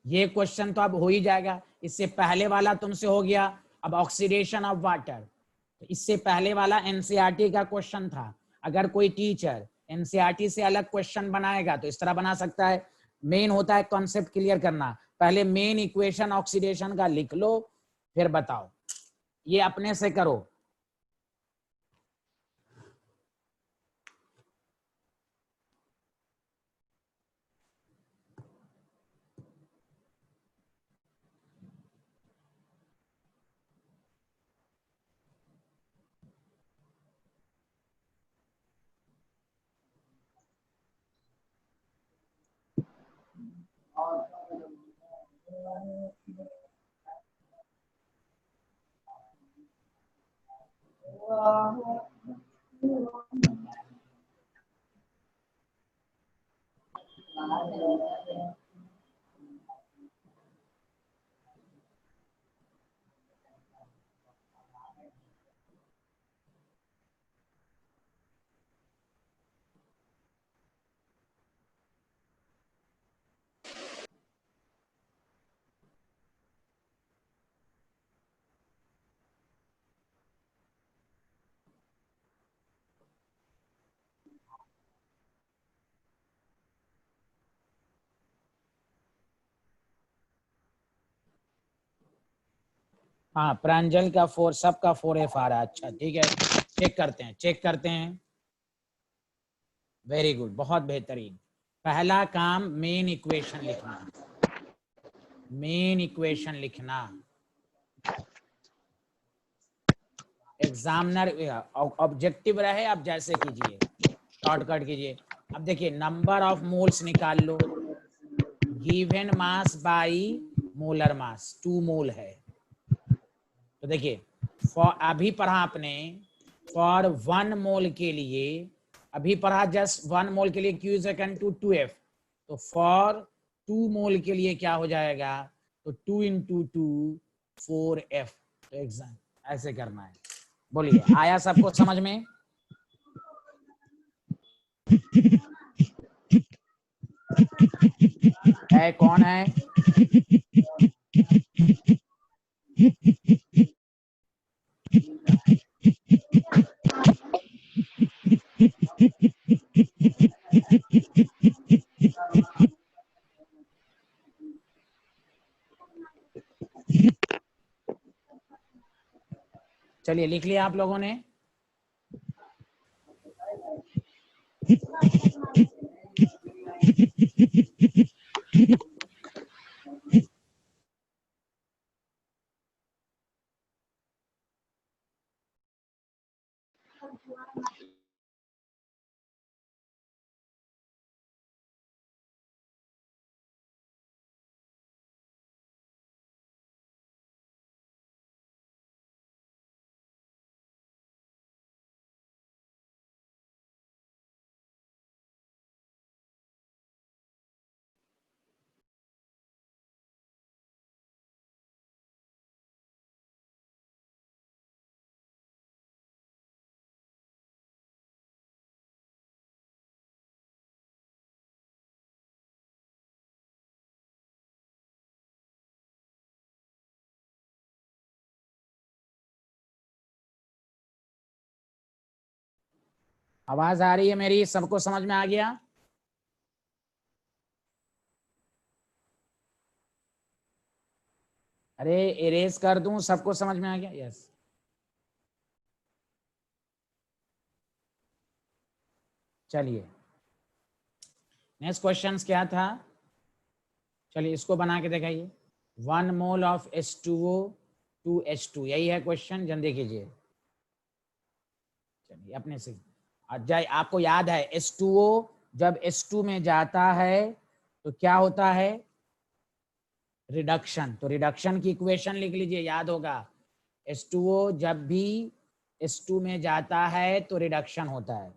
ये क्वेश्चन तो अब हो ही जाएगा, इससे पहले वाला तुमसे हो गया। अब ऑक्सीडेशन ऑफ वाटर, इससे पहले वाला एनसीईआरटी का क्वेश्चन था। अगर कोई टीचर एनसीईआरटी से अलग क्वेश्चन बनाएगा तो इस तरह बना सकता है। मेन होता है कॉन्सेप्ट क्लियर करना, पहले मेन इक्वेशन ऑक्सीडेशन का लिख लो, फिर बताओ। ये अपने से करो। हाँ, प्रांजल का 4, सबका 4F आ रहा है। अच्छा ठीक है, चेक करते हैं, चेक करते हैं। वेरी गुड, बहुत बेहतरीन। पहला काम मेन इक्वेशन लिखना, मेन इक्वेशन लिखना। एग्जामिनर ऑब्जेक्टिव रहे, आप जैसे कीजिए, शॉर्टकट कीजिए। अब देखिए नंबर ऑफ मोल्स निकाल लो, given mass by molar mass, 2 mole है। तो देखिए फॉर, अभी पढ़ा आपने फॉर 1 मोल के लिए, अभी पढ़ा जस्ट 1 मोल के लिए Q is equal to 2F। तो फॉर 2 मोल के लिए क्या हो जाएगा, तो 2 into 2 4F। तो एग्जाम ऐसे करना है। बोलिए, आया सबको समझ में? है कौन है? चलिए लिख लिया आप लोगों ने? आवाज आ रही है मेरी? सबको समझ में आ गया? अरे इरेज कर दूं, सबको समझ में आ गया? यस। चलिए नेक्स्ट क्वेश्चन क्या था? चलिए इसको बना के दिखाइए। 1 मोल ऑफ H2O 2H2, यही है क्वेश्चन, जल्दी कीजिए। चलिए अपने से जाए। आपको याद है H2O जब H2 में जाता है तो क्या होता है, रिडक्शन। तो रिडक्शन की इक्वेशन लिख लीजिए, याद होगा। H2O जब भी H2 में जाता है तो रिडक्शन होता है।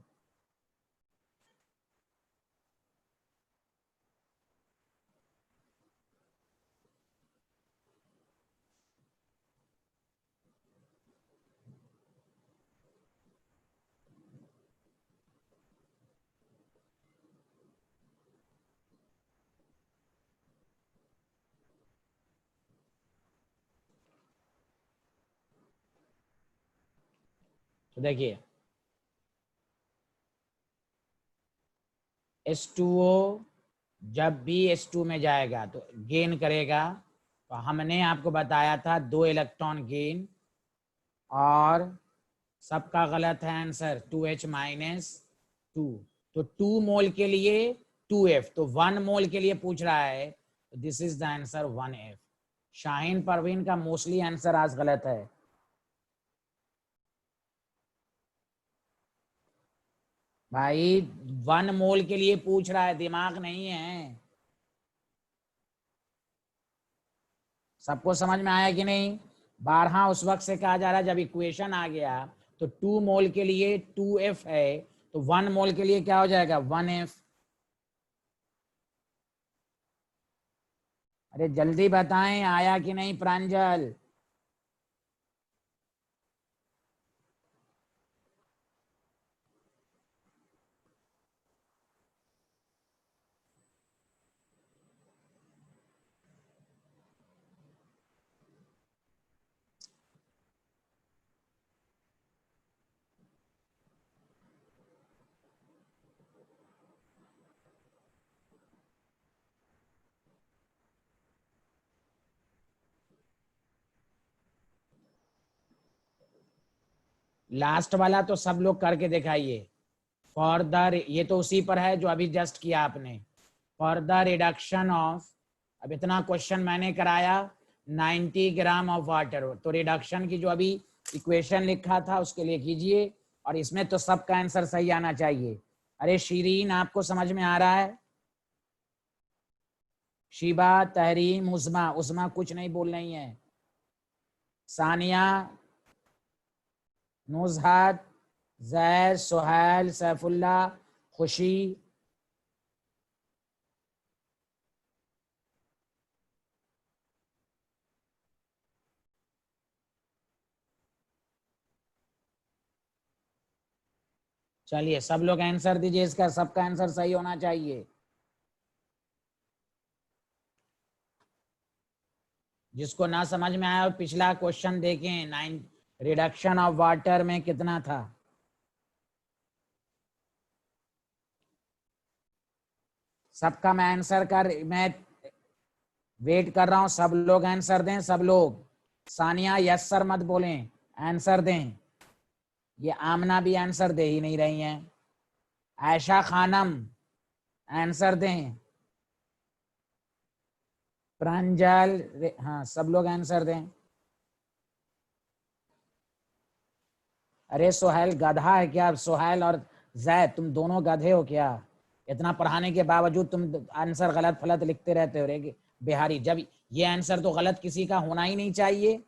तो देखिए H2O जब भी H2 में जाएगा तो गेन करेगा। तो हमने आपको बताया था 2 इलेक्ट्रॉन गेन, और सबका गलत है आंसर 2H - 2। तो 2 मोल के लिए 2F, तो 1 मोल के लिए पूछ रहा है, तो this is the answer 1F। Shaheen Parveen का मोस्टली आंसर आज गलत है। भाई 1 मोल के लिए पूछ रहा है, दिमाग नहीं है। सबको समझ में आया कि नहीं? 12 उस वक्त से कहा जा रहा है जब इक्वेशन आ गया तो 2 मोल के लिए 2F है, तो 1 मोल के लिए क्या हो जाएगा 1F। अरे जल्दी बताएं आया कि नहीं प्रांजल। लास्ट वाला तो सब लोग करके दिखाइए। फॉर द, ये तो उसी पर है जो अभी जस्ट किया आपने। फॉर द रिडक्शन ऑफ, अब इतना क्वेश्चन मैंने कराया, 90 ग्राम ऑफ वाटर, तो रिडक्शन की जो अभी इक्वेशन लिखा था उसके लिए कीजिए, और इसमें तो सबका आंसर सही आना चाहिए। अरे शीरीन आपको समझ में आ रहा है? शिबा, तहरीम, उस्मा, उस्मा कुछ नहीं बोल रही है। सानिया, नुजहत, जैद, सुहैल, सैफुल्ला, खुशी। चलिए सब लोग आंसर दीजिए, इसका सबका आंसर सही होना चाहिए। जिसको ना समझ में आया और पिछला क्वेश्चन देखें, 9 रिडक्शन ऑफ वाटर में कितना था। सबका मैं आंसर मैं वेट कर रहा हूं, सब लोग आंसर दें, सब लोग। सानिया यस सर मत बोलें, आंसर दें। ये आमना भी आंसर दे ही नहीं रही हैं। आयशा खानम आंसर दें। प्रांजल, हाँ सब लोग आंसर दें। अरे सोहेल गधा है क्या? सोहेल और जैद तुम दोनों गधे हो क्या? इतना पढ़ाने के बावजूद तुम आंसर गलत फलत लिखते रहते हो रे बिहारी। जब ये आंसर तो गलत किसी का होना ही नहीं चाहिए।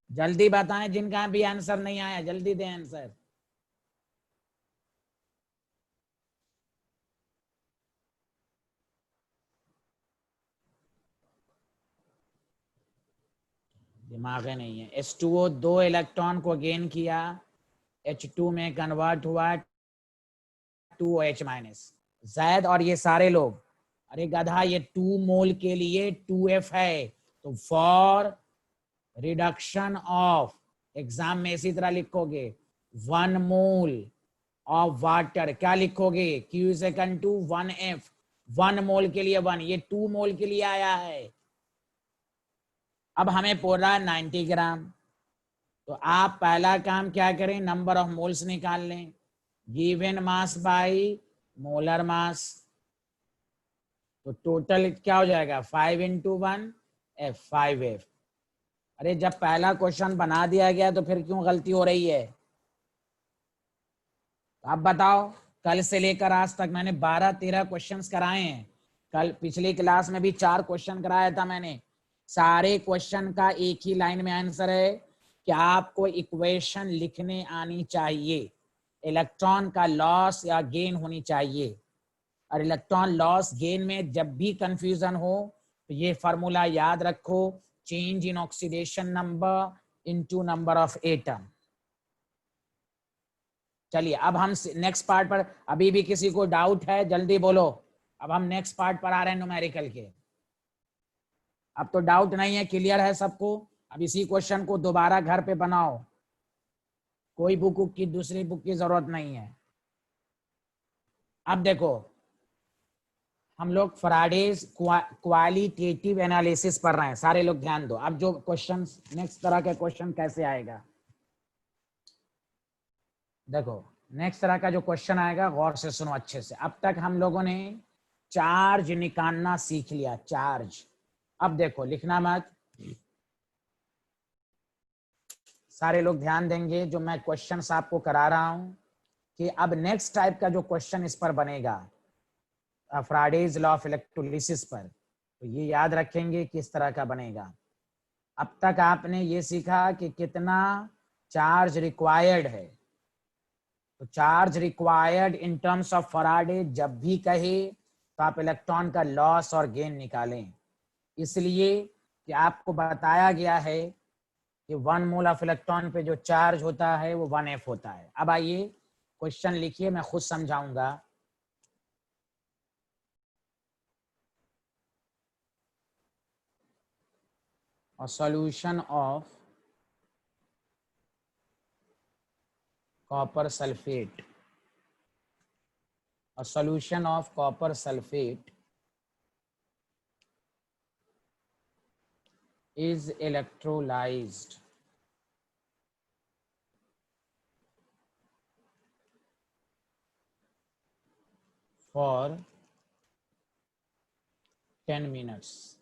जल्दी बताएं, जिनका भी आंसर नहीं आया जल्दी दें आंसर। दिमाग नहीं है। H2O 2 इलेक्ट्रॉन को गेन किया, H2 में कन्वर्ट हुआ 2OH-। जैद और ये सारे लोग, अरे गधा ये 2 मोल के लिए 2F है, तो फॉर रिडक्शन ऑफ, एग्जाम में इसी तरह लिखोगे 1 मोल ऑफ वाटर, क्या लिखोगे Q is equal to 1F। 1 मोल के लिए 1, ये 2 मोल के लिए आया है। अब हमें बोल रहा है 90 ग्राम, तो आप पहला काम क्या करें, नंबर ऑफ मोल्स निकाल लें, गिवन मास बाई मोलर मास। तो टोटल क्या हो जाएगा 5 × 1 F, 5F। अरे जब पहला क्वेश्चन बना दिया गया तो फिर क्यों गलती हो रही है? तो आप बताओ, कल से लेकर आज तक मैंने 12-13 क्वेश्चंस कराए हैं। कल पिछली क्लास में भी 4 क्वेश्चन कराया था मैंने। सारे क्वेश्चन का एक ही लाइन में आंसर है कि आपको इक्वेशन लिखने आनी चाहिए, इलेक्ट्रॉन का लॉस या गेन होनी चाहिए। और इलेक्ट्रॉन लॉस गेन में जब भी कंफ्यूजन हो तो ये फॉर्मूला याद रखो, change in oxidation number into number of atom. चलिए अब हम नेक्स्ट पार्ट पर, अभी भी किसी को डाउट है जल्दी बोलो। अब हम नेक्स्ट पार्ट पर आ रहे हैं न्यूमेरिकल के। अब तो डाउट नहीं है, क्लियर है सबको। अब इसी क्वेश्चन को दोबारा घर पे बनाओ, कोई बुक की दूसरी बुक की जरूरत नहीं है। अब देखो हम लोग फ्राडेज क्वालिटेटिव एनालिसिस पढ़ रहे हैं, सारे लोग ध्यान दो। अब जो क्वेश्चन नेक्स्ट तरह के क्वेश्चन कैसे आएगा, देखो नेक्स्ट तरह का जो क्वेश्चन आएगा गौर से सुनो अच्छे से। अब तक हम लोगों ने चार्ज निकालना सीख लिया, चार्ज। अब देखो लिखना मत, सारे लोग ध्यान देंगे जो मैं क्वेश्चंस आपको करा रहा हूं कि अब नेक्स्ट टाइप का जो क्वेश्चन इस पर बनेगा फ्राडेज लॉ ऑफ इलेक्ट्रोलिसिस पर, तो ये याद रखेंगे किस तरह का बनेगा। अब तक आपने ये सीखा कि कितना चार्ज रिक्वायर्ड है, तो charge required in terms of Faraday जब भी कहे तो आप इलेक्ट्रॉन का लॉस और गेन निकालें, इसलिए कि आपको बताया गया है कि 1 मोल ऑफ इलेक्ट्रॉन पे जो चार्ज होता है वो 1F होता है। अब आइए क्वेश्चन लिखिए, मैं खुद समझाऊंगा। A solution of copper sulfate, a solution of copper sulfate is electrolyzed for 10 minutes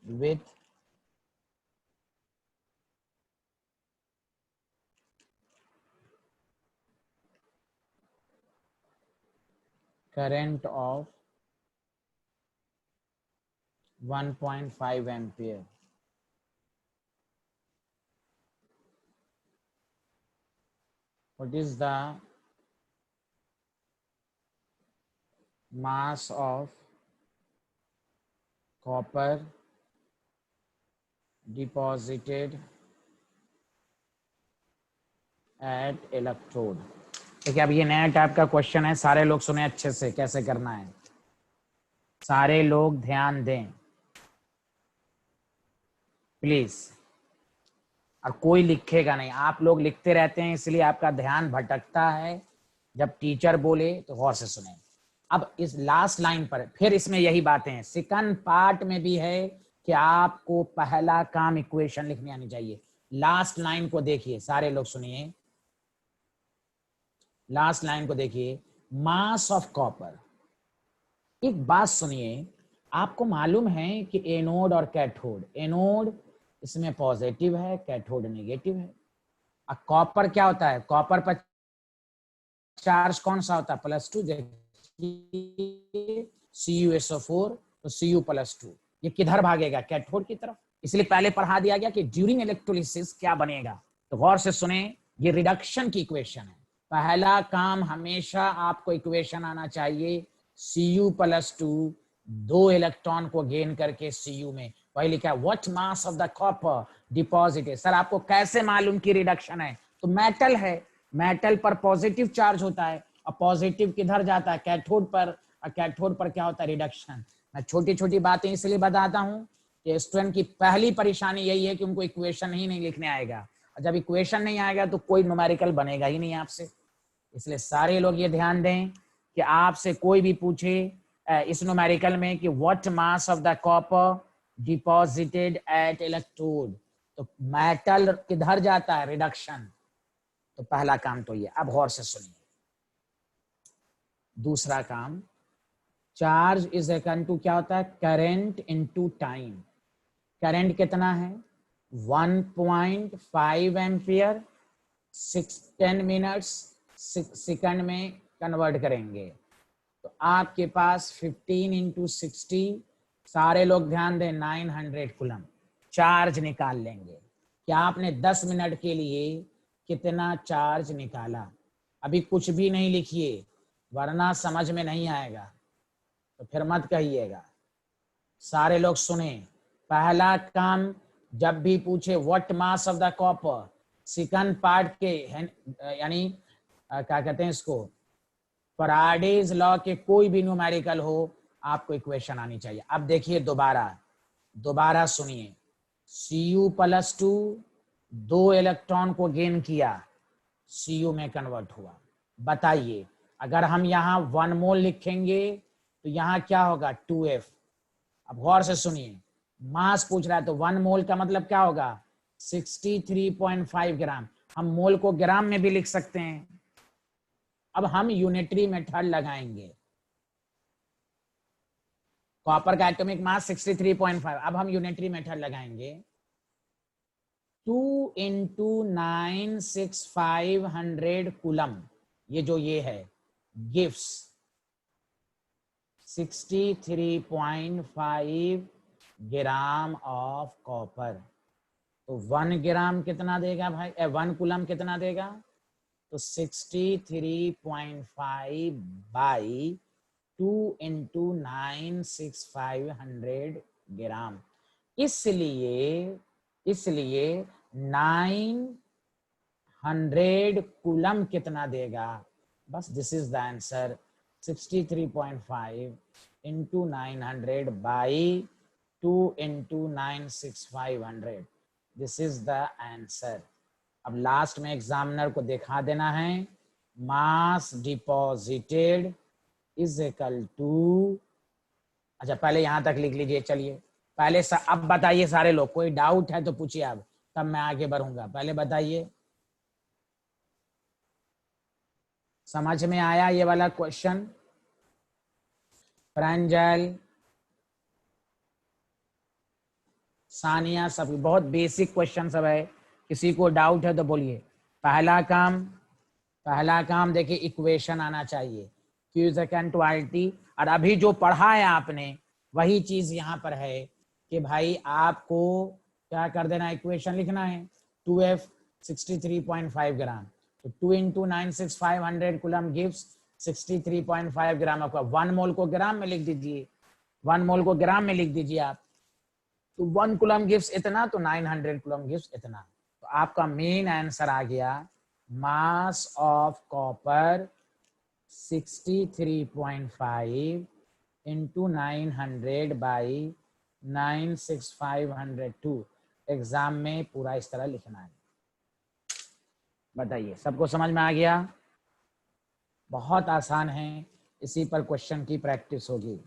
with current of 1.5 ampere. What is the mass of copper deposited at electrode? देखिए अब ये नया टाइप का क्वेश्चन है, सारे लोग सुने अच्छे से कैसे करना है, सारे लोग ध्यान दें प्लीज। और कोई लिखेगा नहीं, आप लोग लिखते रहते हैं इसलिए आपका ध्यान भटकता है, जब टीचर बोले तो गौर से सुने। अब इस लास्ट लाइन पर फिर इसमें यही बातें हैं, सेकंड पार्ट में भी है कि आपको पहला काम इक्वेशन लिखनी आनी चाहिए। लास्ट लाइन को देखिए, सारे लोग सुनिए, लास्ट लाइन को देखिए, मास ऑफ कॉपर। एक बात सुनिए, आपको मालूम है कि एनोड और कैथोड, एनोड इसमें पॉजिटिव है, कैथोड नेगेटिव है। अब कॉपर क्या होता है, कॉपर पर चार्ज कौन सा होता है, +2। CuSO4 तो Cu+2, ये किधर भागेगा, कैथोड की तरफ। इसलिए पहले पढ़ा दिया गया कि ड्यूरिंग इलेक्ट्रोलिसिस क्या बनेगा, तो गौर से सुने, ये रिडक्शन की इक्वेशन है। पहला काम हमेशा आपको इक्वेशन आना चाहिए, Cu+2 2 इलेक्ट्रॉन को गेन करके Cu में, वही लिखा है what mass of the copper deposited. Sir आपको कैसे मालूम कि रिडक्शन है, तो मेटल है, मेटल पर पॉजिटिव चार्ज होता है और पॉजिटिव किधर जाता है, कैथोड पर, और कैथोड पर क्या होता है, रिडक्शन। मैं छोटी छोटी बातें इसलिए बताता हूँ कि स्टूडेंट की पहली परेशानी यही है कि उनको इक्वेशन ही नहीं लिखने आएगा, और जब इक्वेशन नहीं आएगा तो कोई न्यूमेरिकल बनेगा ही नहीं आपसे। इसलिए सारे लोग ये ध्यान दें कि आपसे कोई भी पूछे इस न्यूमेरिकल में कि what mass of the copper deposited at electrode, तो मेटल किधर जाता है, रिडक्शन। तो पहला काम तो ये। अब गौर से सुनिए, दूसरा काम, चार्ज इज इक्वल टू क्या होता है, करंट इनटू टाइम। करंट कितना है, 1.5 एम्पियर, 10 मिनट्स सेकंड में कन्वर्ट करेंगे, तो आपके पास 15 × 60, सारे लोग ध्यान दें, 900 कूलम चार्ज निकाल लेंगे। क्या आपने 10 मिनट के लिए कितना चार्ज निकाला, अभी कुछ भी नहीं लिखिए वरना समझ में नहीं आएगा, तो फिर मत कहिएगा। सारे लोग सुने, पहला काम जब भी पूछे what mass of the copper, second part के यानी क्या कहते हैं इसको, फैराडेज लॉ के कोई भी न्यूमेरिकल हो आपको इक्वेशन आनी चाहिए। अब देखिए दोबारा सुनिए, Cu+2 2 इलेक्ट्रॉन को गेन किया, Cu में कन्वर्ट हुआ। बताइए अगर हम यहाँ 1 मोल लिखेंगे तो यहाँ क्या होगा 2F। अब गौर से सुनिए, मास पूछ रहा है तो 1 मोल का मतलब क्या होगा 63.5 ग्राम। हम मोल को ग्राम में भी लिख सकते हैं। अब हम यूनिटरी मेथड लगाएंगे। कॉपर का एटॉमिक मास 63.5, अब हम यूनिटरी मेथड लगाएंगे। 2 इंटू 96500 कूलम, ये है गिव्स 63.5 ग्राम ऑफ कॉपर। तो 1 ग्राम कितना देगा भाई, 1 कूलम कितना देगा, तो 63.5 बाई 2 इंटू 96500 ग्राम। इसलिए 900 कूलम कितना देगा, बस this is the answer. 63.5 into 900 by 2 into 96500, this is the answer. अब लास्ट में एग्जामिनर को दिखा देना है मास डिपॉजिटेड इज इक्वल टू, अच्छा पहले यहां तक लिख लीजिए। चलिए पहले अब बताइए सारे लोग, कोई डाउट है तो पूछिए आप, तब मैं आगे बढ़ूंगा। पहले बताइए समझ में आया ये वाला क्वेश्चन? प्रांजल, सानिया, सब बहुत बेसिक क्वेश्चन सब है। किसी को डाउट है तो बोलिए। पहला काम देखिए, इक्वेशन आना चाहिए, Q is equal to RT। और अभी जो पढ़ा है आपने वही चीज यहाँ पर है कि भाई आपको क्या कर देना, इक्वेशन लिखना है। 2F 63.5 ग्राम, तो 2 इंटू 96500 कूलम गिव्स 63.5 ग्राम। आपका 1 मोल को ग्राम में लिख दीजिए, 1 मोल को ग्राम में लिख दीजिए आप। तो 1 कूलम गिव्स इतना, तो 900 कूलम गिव्स इतना। तो आपका मेन आंसर आ गया mass of copper 63.5 into 900 by 96502। Exam में पूरा इस तरह लिखना है। बताइए सबको समझ में आ गया? बहुत आसान है, इसी पर क्वेश्चन की प्रैक्टिस होगी।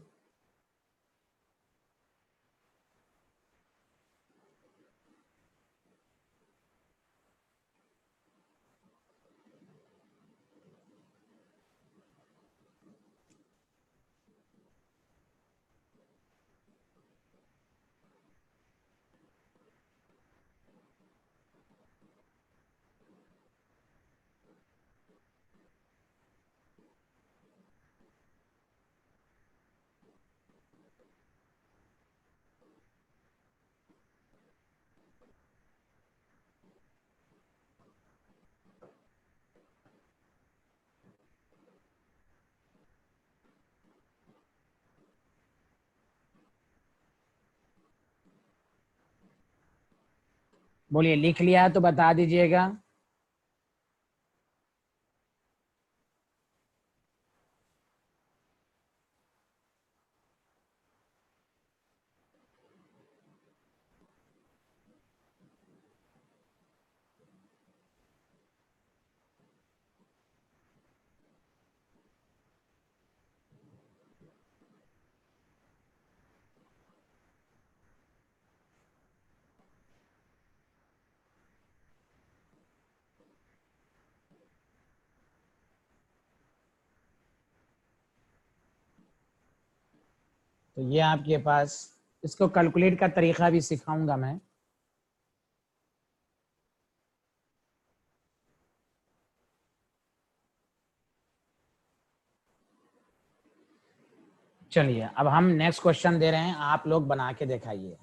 बोलिए, लिख लिया तो बता दीजिएगा। तो ये आपके पास, इसको कैलकुलेट का तरीका भी सिखाऊंगा मैं। चलिए अब हम नेक्स्ट क्वेश्चन दे रहे हैं, आप लोग बना के दिखाइए।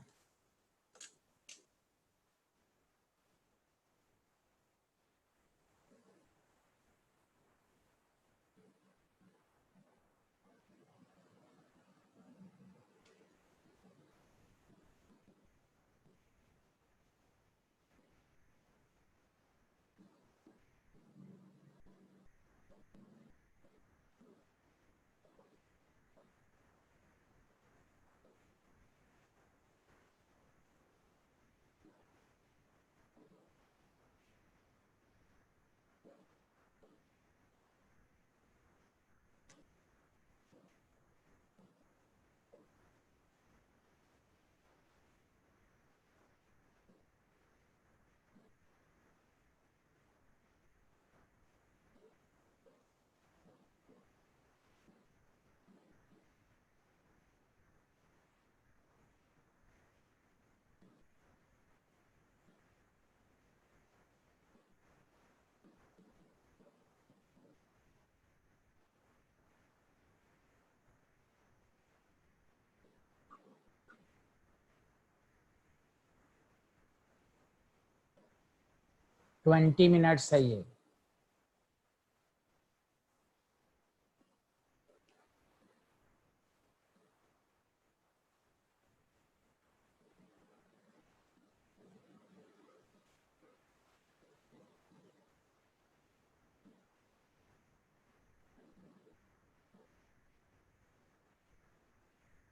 20 मिनट्स है ये।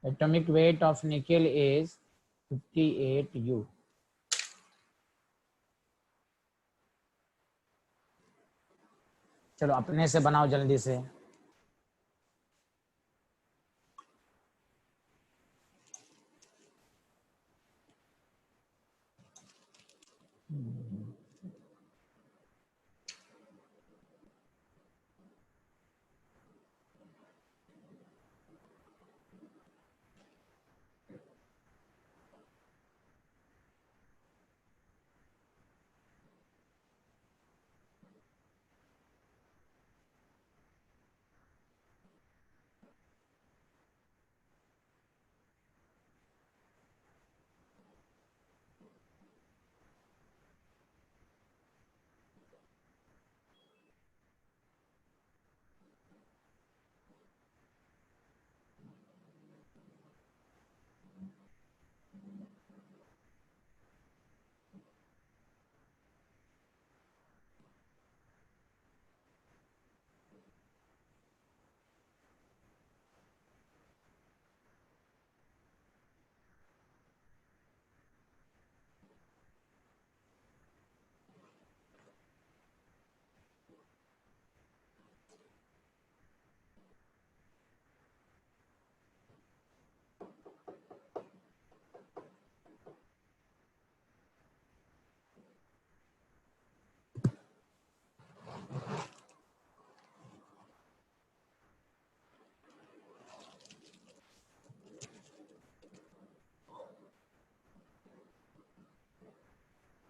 Atomic weight of nickel is 58 U. चलो अपने से बनाओ जल्दी से।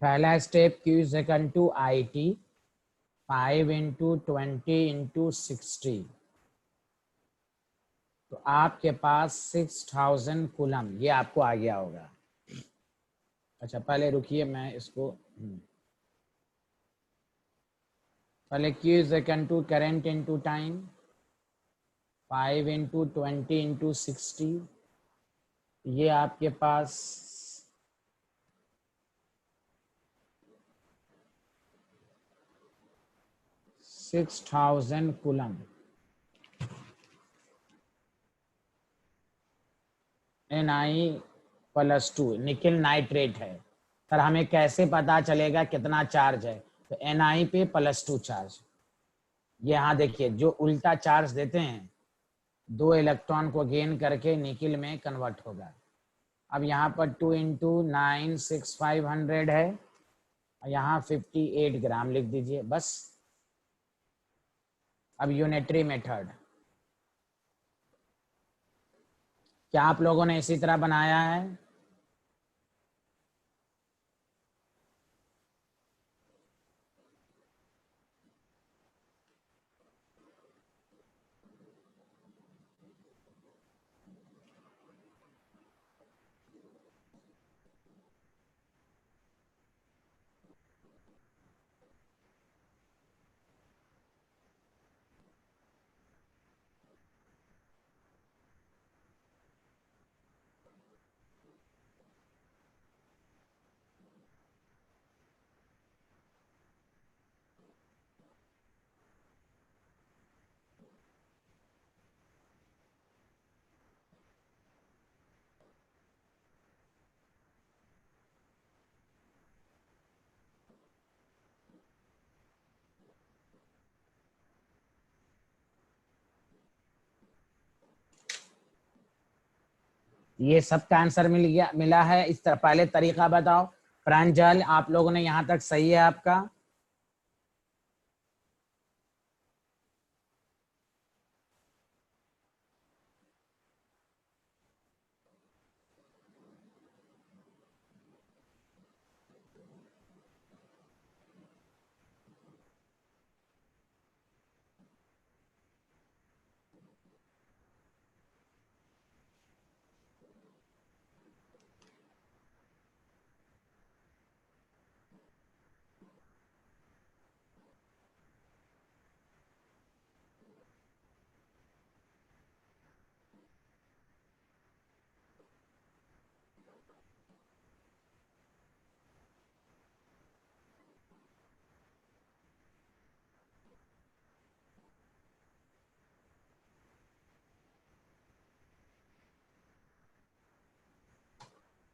पहला step Q is equal to IT 5 into 20 into 60, तो आपके पास 6000 कूलम, ये आपको आ गया होगा। अच्छा पहले रुकिए मैं इसको पहले Q is equal to current into time 5 into 20 into 60, ये आपके पास 6000 कूलम Ni+2 निकिल नाइट्रेट है। सर हमें कैसे पता चलेगा कितना चार्ज है? तो Ni पे +2 चार्ज। ये यहाँ देखिए जो उल्टा चार्ज देते हैं 2 इलेक्ट्रॉन को गेन करके निकिल में कन्वर्ट होगा। अब यहाँ पर 2 into 9 6500 है, यहाँ 58 ग्राम लिख दीजिए बस। अब यूनिटरी मेथड, क्या आप लोगों ने इसी तरह बनाया है? ये सबका आंसर मिला है। इस तरह पहले तरीका बताओ प्रांजल, आप लोगों ने यहाँ तक सही है आपका?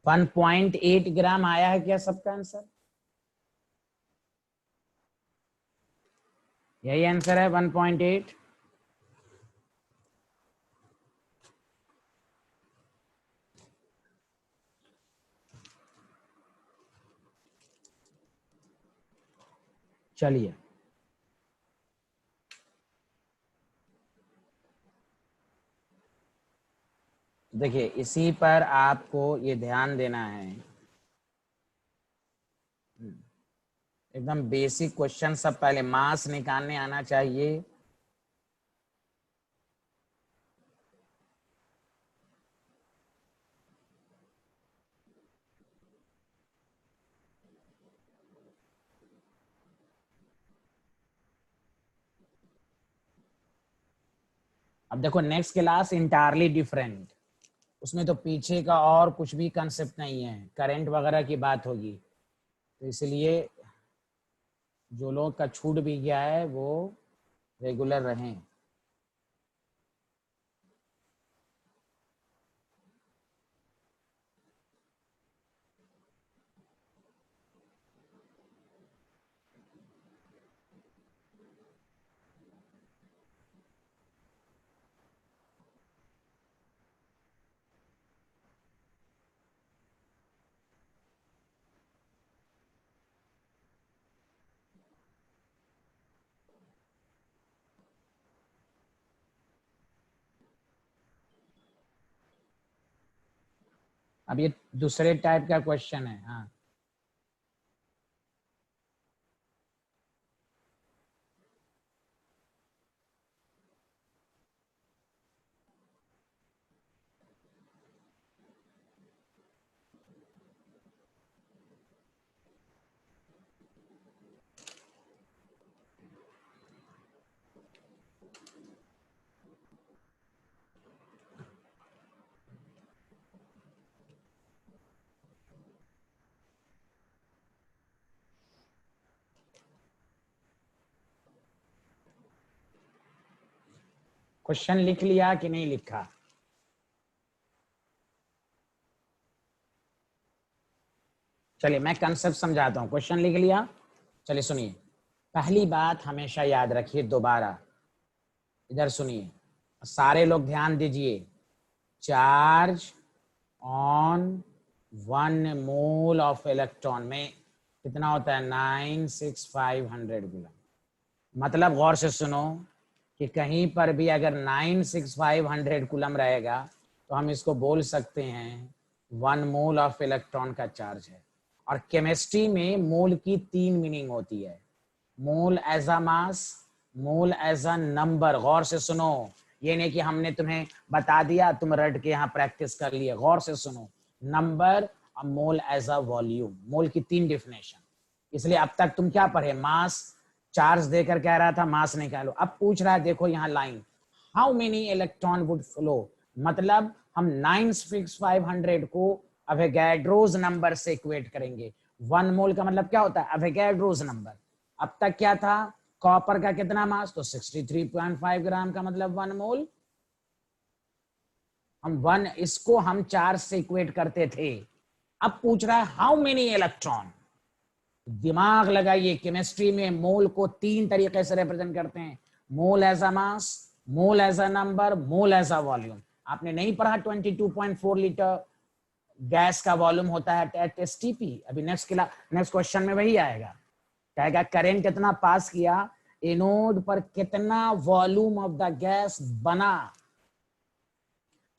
1.8 ग्राम आया है क्या सबका आंसर? यही आंसर है 1.8। चलिए देखिए, इसी पर आपको ये ध्यान देना है। एकदम बेसिक क्वेश्चन, सब पहले मास निकालने आना चाहिए। अब देखो नेक्स्ट क्लास इंटायरली डिफरेंट, उसमें तो पीछे का और कुछ भी कंसेप्ट नहीं है, करंट वगैरह की बात होगी। तो इसलिए जो लोग का छूट भी गया है वो रेगुलर रहें। अब ये दूसरे टाइप का क्वेश्चन है। हाँ, क्वेश्चन लिख लिया कि नहीं लिखा? चलिए मैं कंसेप्ट समझाता हूँ। क्वेश्चन लिख लिया? चलिए सुनिए, पहली बात हमेशा याद रखिए, दोबारा इधर सुनिए, सारे लोग ध्यान दीजिए। Charge on 1 mole of electron में कितना होता है? 96500 कूलम। मतलब गौर से सुनो कि कहीं पर भी अगर 96500 कूलम रहेगा तो हम इसको बोल सकते हैं 1 मोल ऑफ इलेक्ट्रॉन का चार्ज है। और केमिस्ट्री में मोल की 3 मीनिंग होती है, mole as a mass, mole as a number. गौर से सुनो, ये नहीं कि हमने तुम्हें बता दिया तुम रट के यहाँ प्रैक्टिस कर लिए। गौर से सुनो, नंबर और मोल एज अ वॉल्यूम, मोल की 3 डिफिनेशन। इसलिए अब तक तुम क्या पढ़े? मास, चार्ज देकर कह रहा था मास निकालो। अब पूछ रहा है, देखो यहाँ line, how many electron would flow, मतलब हम 96500 को अवोगाड्रोस नंबर से इक्वेट करेंगे। 1 मोल का मतलब क्या होता है? अवोगाड्रोस नंबर। अब तक क्या था? कॉपर का कितना मास? तो 63.5 ग्राम का मतलब 1 मोल। इसको हम चार्ज से इक्वेट करते थे। अब पूछ रहा है हाउ मेनी इलेक्ट्रॉन। दिमाग लगाइए, केमिस्ट्री में मोल को 3 तरीके से रिप्रेजेंट करते हैं, mole as a mass, mole as a number, mole as a volume. आपने नहीं पढ़ा 22.4 लीटर गैस का वॉल्यूम होता है एट एसटीपी? अभी नेक्स्ट क्वेश्चन में वही आएगा, कहेगा करंट कितना पास किया, एनोड पर कितना वॉल्यूम ऑफ द गैस बना।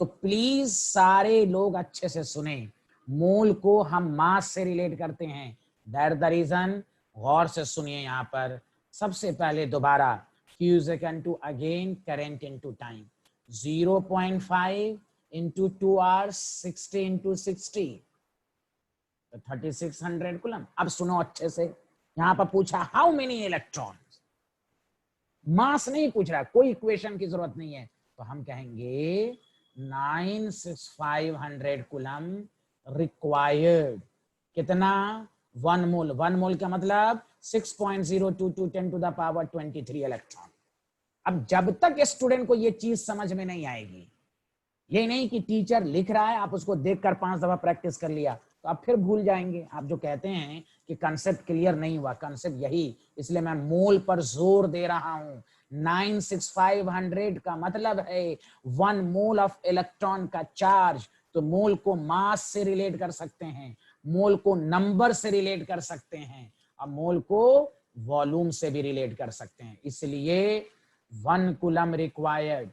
तो प्लीज सारे लोग अच्छे से सुने, मोल को हम मास से रिलेट करते हैं, दैट द रीजन। गौर से सुनिए यहाँ पर, सबसे पहले दोबारा, Q is equal to again current into time, 0.5 into 2 hours, 60 into 60, तो 3600 कूलम। अब सुनो अच्छे से, यहाँ पर पूछा हाउ मेनी इलेक्ट्रॉन, मास नहीं पूछ रहा, कोई इक्वेशन की जरूरत नहीं है, तो हम कहेंगे 96500 कूलम रिक्वायर्ड। कितना? 1 मोल। 1 मोल का मतलब 6.022 10 to the power 23 इलेक्ट्रॉन। अब जब तक स्टूडेंट को ये चीज समझ में नहीं आएगी, ये नहीं कि टीचर लिख रहा है आप उसको देखकर 5 दफा प्रैक्टिस कर लिया तो आप फिर भूल जाएंगे। आप जो कहते हैं कि कंसेप्ट क्लियर नहीं हुआ, कंसेप्ट यही, इसलिए मैं मोल पर जोर दे रहा हूं। 96500 का मतलब है 1 मोल ऑफ इलेक्ट्रॉन का चार्ज। तो मोल को मास से रिलेट कर सकते हैं, मोल को नंबर से रिलेट कर सकते हैं, और मोल को वॉल्यूम से भी रिलेट कर सकते हैं। इसलिए 1 coulomb required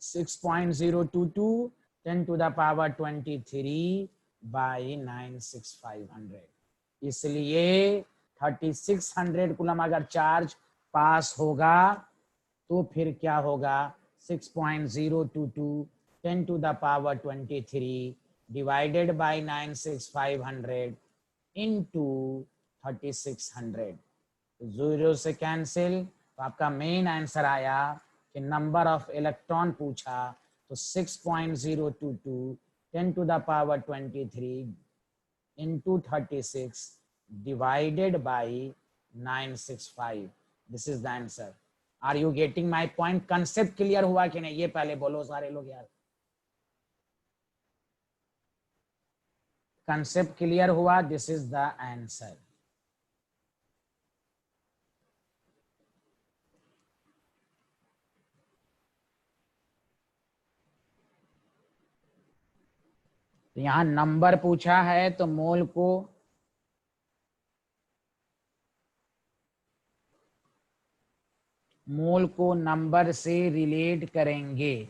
6.022 10 to the power 23 by 96500। इसलिए 3600 कूलम अगर चार्ज पास होगा तो फिर क्या होगा, 6.022 10 to the power 23 divided by 96500 into 3600, zero से कैंसिल। तो आपका मेन आंसर आया कि नंबर ऑफ इलेक्ट्रॉन पूछा तो 6.022 10 to the power 23 into 36 divided by 965। This is the answer. Are you getting my point? Concept clear हुआ कि नहीं, ये पहले बोलो सारे लोग यार। कंसेप्ट क्लियर हुआ? This is the answer. तो यहां नंबर पूछा है तो मोल को नंबर से रिलेट करेंगे।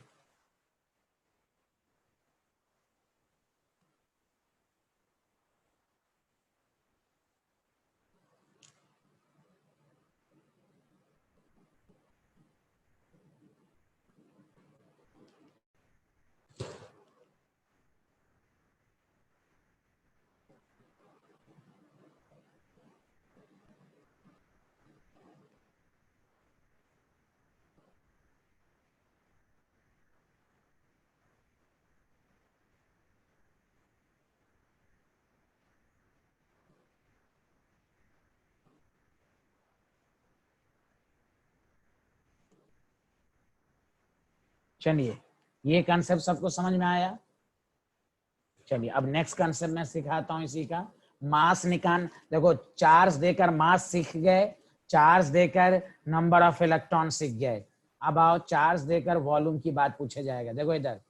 चलिए, ये कंसेप्ट सबको समझ में आया? चलिए अब नेक्स्ट कंसेप्ट मैं सिखाता हूं इसी का। मास निकाल, देखो चार्ज देकर मास सीख गए, चार्ज देकर नंबर ऑफ इलेक्ट्रॉन सीख गए। अब आओ चार्ज देकर वॉल्यूम की बात पूछे जाएगा। देखो इधर,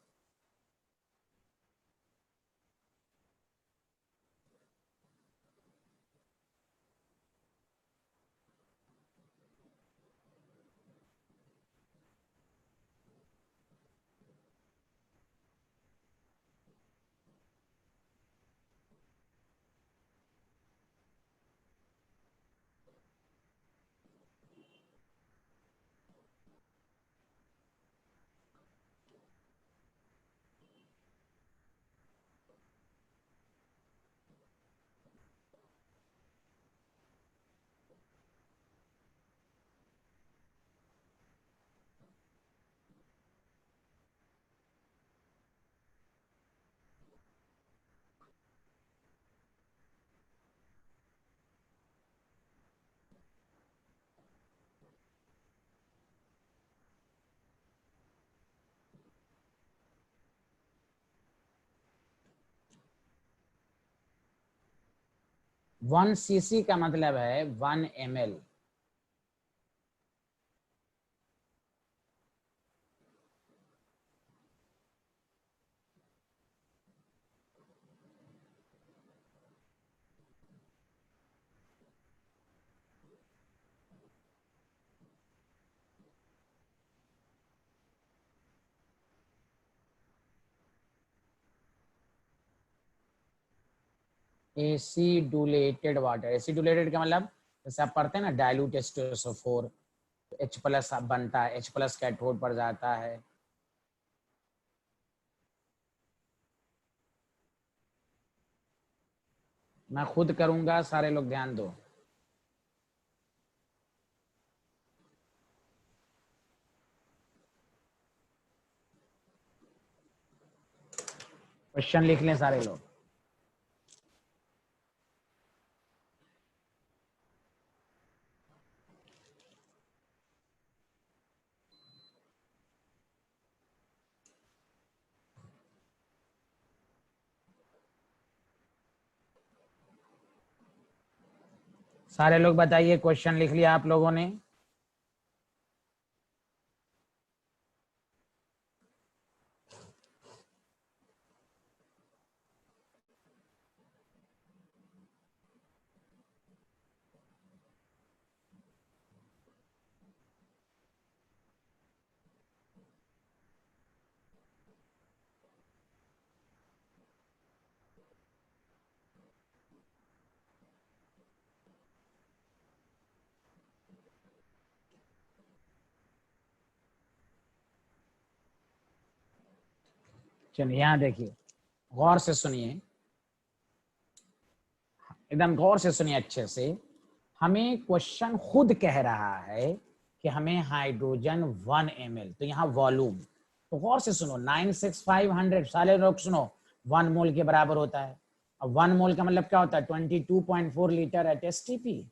वन सीसी का मतलब है 1 ml। एसिडुलेटेड वाटर, एसिडुलेटेड का मतलब जैसे आप पढ़ते हैं ना डाइल्यूट H2SO4, H प्लस बनता है, H प्लस कैथोड पर जाता है। मैं खुद करूंगा, सारे लोग ध्यान दो। क्वेश्चन लिख लें सारे लोग। सारे लोग बताइए, क्वेश्चन लिख लिया आप लोगों ने? चलिए यहाँ देखिए, गौर से सुनिए, एकदम गौर से सुनिए अच्छे से। हमें क्वेश्चन खुद कह रहा है कि हमें हाइड्रोजन 1 ml, तो यहाँ वॉल्यूम, तो गौर से सुनो, 96500, सारे लोग सुनो, 1 मोल के बराबर होता है। अब 1 मोल का मतलब क्या होता है? 22.4 लीटर एट एसटीपी।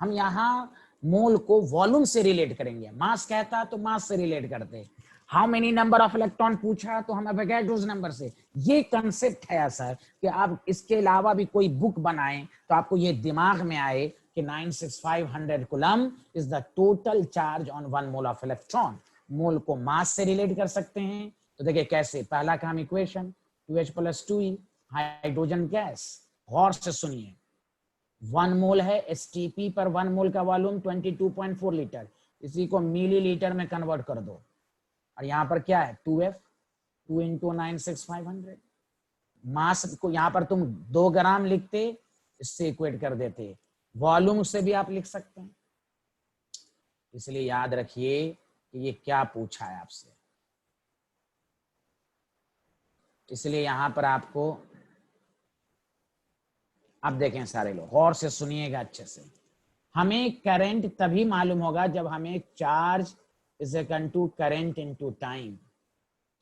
हम यहाँ मोल को वॉल्यूम से रिलेट करेंगे, मास कहता तो मास से रिलेट करते। How many number of electron पूछा तो हम एवोगैड्रोस नंबर से। ये कंसेप्ट है ऐसा कि आप इसके अलावा भी कोई बुक बनाएं तो आपको ये दिमाग में आए कि 96500 coulomb is the total charge on 1 mole of electron. Mole को मास से रिलेट कर सकते हैं, तो देखिए कैसे। पहला काम equation 2H + 2E, hydrogen gas. गौर से सुनिए, 1 मोल है, एसटीपी पर 1 मोल का वॉल्यूम 22.4 लीटर, इसी को मिलीलीटर में कन्वर्ट कर दो। और यहाँ पर क्या है? 2F, 2 × 96500। मास को यहाँ पर तुम 2 ग्राम लिखते, इससे इक्वेट कर देते। वॉल्यूम से भी आप लिख सकते हैं। इसलिए याद रखिए कि ये क्या पूछा है आपसे। इसलिए यहाँ पर आपको, अब देखें सारे लोग गौर से सुनिएगा अच्छे से। हमें करंट तभी मालूम होगा जब हमें charge is equal to current into time,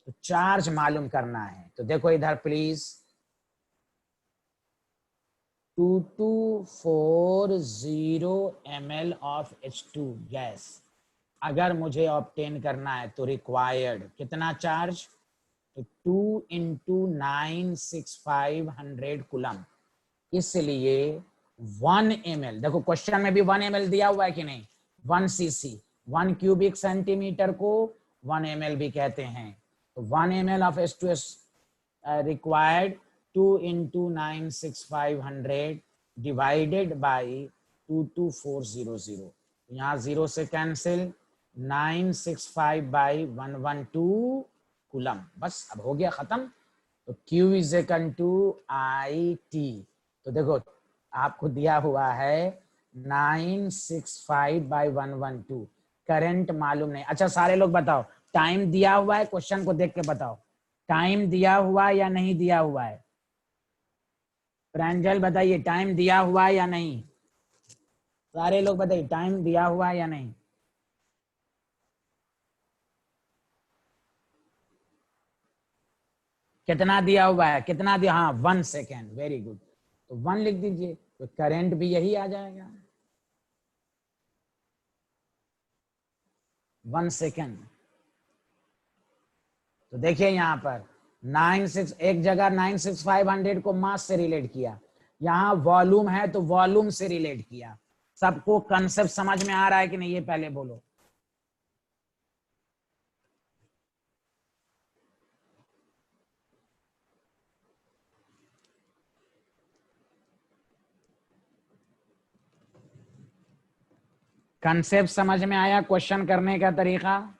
तो चार्ज मालूम करना है। तो देखो इधर please, 2240 ml of H2 gas अगर मुझे ऑब्टेन करना है तो रिक्वायर्ड कितना चार्ज? तो 2 × 96500 कूलम। इसलिए 1 ml, देखो क्वेश्चन में भी 1 ml दिया हुआ है कि नहीं? 1 cc, 1 क्यूबिक सेंटीमीटर को 1 ml भी कहते हैं। तो 1 ml of H2S required 2 × 96500 divided by 22400। यहाँ 0 से कैंसिल, 965/112 कूलम। बस अब हो गया खत्म। तो Q is equal to IT। तो देखो आपको दिया हुआ है 965/112, करंट मालूम नहीं। अच्छा सारे लोग बताओ, टाइम दिया हुआ है? क्वेश्चन को देख के बताओ, टाइम दिया हुआ है या नहीं दिया हुआ है? प्रांजल बताइए, टाइम दिया हुआ है या नहीं? सारे लोग बताइए, टाइम दिया हुआ है या नहीं? कितना दिया हुआ है? कितना दिया? हाँ 1 सेकेंड, वेरी गुड। तो 1 लिख दीजिए, तो करंट भी यही आ जाएगा, 1 सेकेंड। तो देखिए यहाँ पर 96, एक जगह 96500 को मास से रिलेट किया, यहाँ वॉल्यूम है तो वॉल्यूम से रिलेट किया। सबको कंसेप्ट समझ में आ रहा है कि नहीं, ये पहले बोलो। कंसेप्ट समझ में आया? क्वेश्चन करने का तरीका?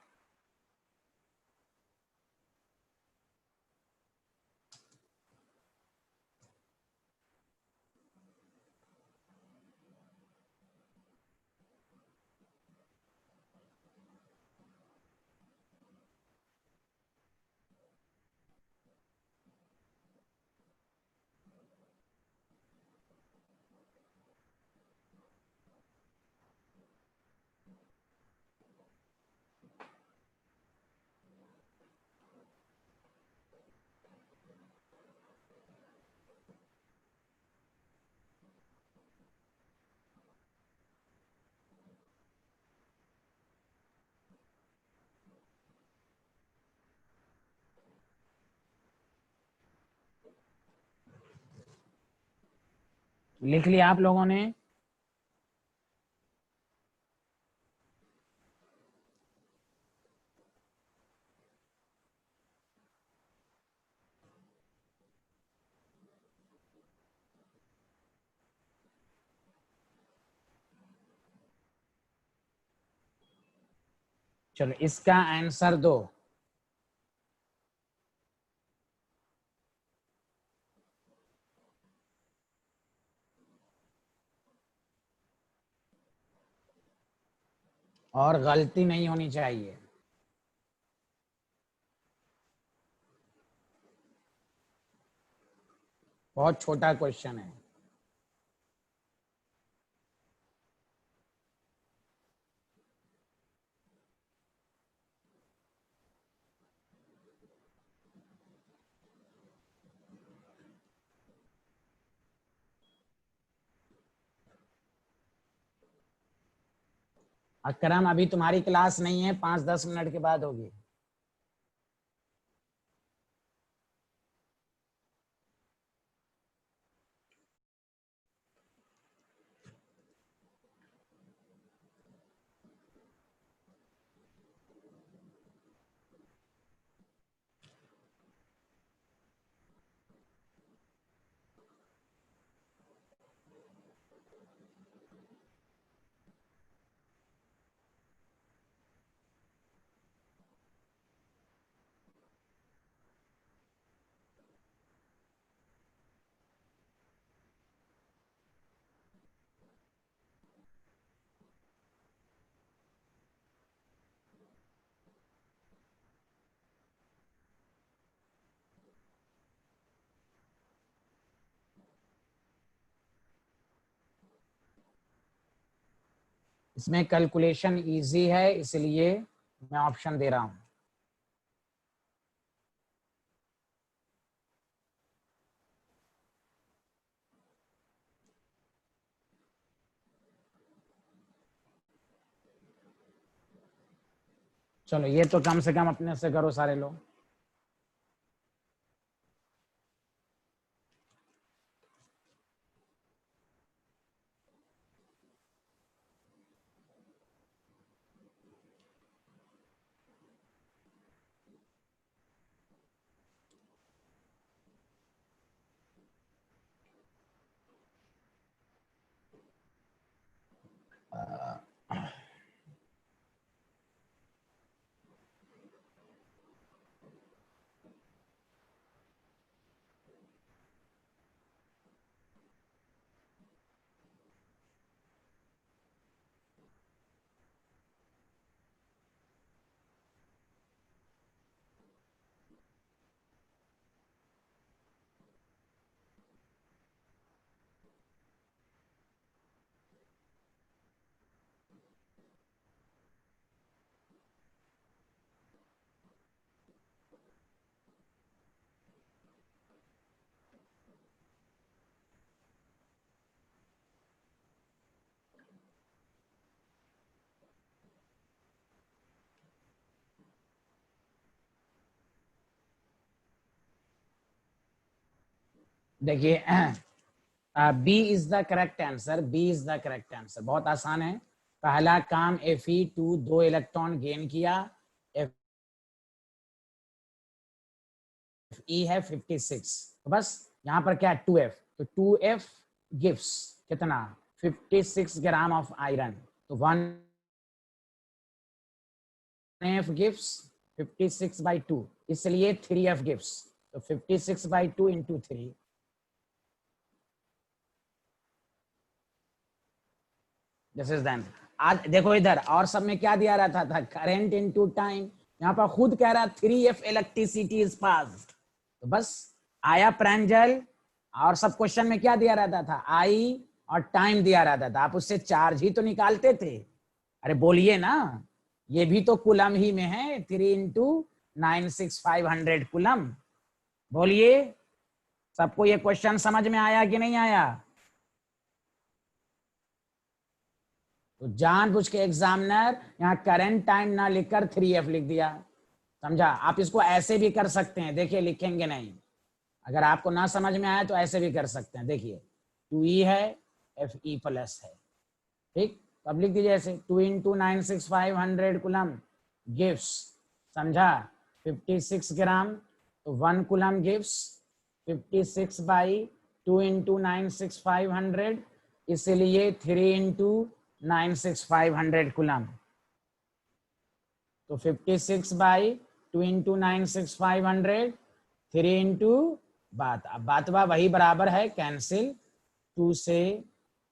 लिख लिया आप लोगों ने? चलो इसका आंसर दो। और गलती नहीं होनी चाहिए। बहुत छोटा क्वेश्चन है। अकरम अभी तुम्हारी क्लास नहीं है, 5-10 मिनट के बाद होगी। इसमें कैलकुलेशन इजी है, इसलिए मैं ऑप्शन दे रहा हूं। चलो ये तो कम से कम अपने से करो सारे लोग। देखिए B is the correct answer, B is the correct answer. बहुत आसान है। पहला काम Fe2 2 इलेक्ट्रॉन गेन किया, Fe है 56, तो बस यहाँ पर क्या है 2F, तो 2F गिव्स कितना 56 ग्राम ऑफ आयरन, तो 1F गिव्स 56/2, इसलिए 3F गिव्स, तो 56/2 इंटू 3। दिस इज द आज देखो इधर और सब में क्या दिया रहता था, करंट इनटू टाइम। यहाँ पर खुद कह रहा 3F इलेक्ट्रिसिटी इज पास्ड, तो बस आया प्रांजल। और सब क्वेश्चन में क्या दिया रहता था, आई और टाइम दिया रहता था, आप उससे चार्ज ही तो निकालते थे। अरे बोलिए ना, ये भी तो कुलम ही में है, 3 × 96500 कुलम। बोलिए, सबको ये क्वेश्चन समझ में आया कि नहीं आया? तो जानबूझ के एग्जामिनर यहाँ करंट टाइम ना लिखकर 3F लिख दिया, समझा? आप इसको ऐसे भी कर सकते हैं, देखिए लिखेंगे नहीं, अगर आपको ना समझ में आया तो ऐसे भी कर सकते हैं। देखिए 2e है, Fe प्लस है। ठीक, अब लिख दीजिए ऐसे 2 × 96500 कूलम गिव्स, समझा, 56 ग्राम, तो 1 कूलम गिव्स 56 बाई 2 × 96500, इसलिए 3 × 96500 कूलम, तो 56 बाई 2 × 96500, 3 × बात, अब बातवा वही बराबर है, कैंसिल, 2 से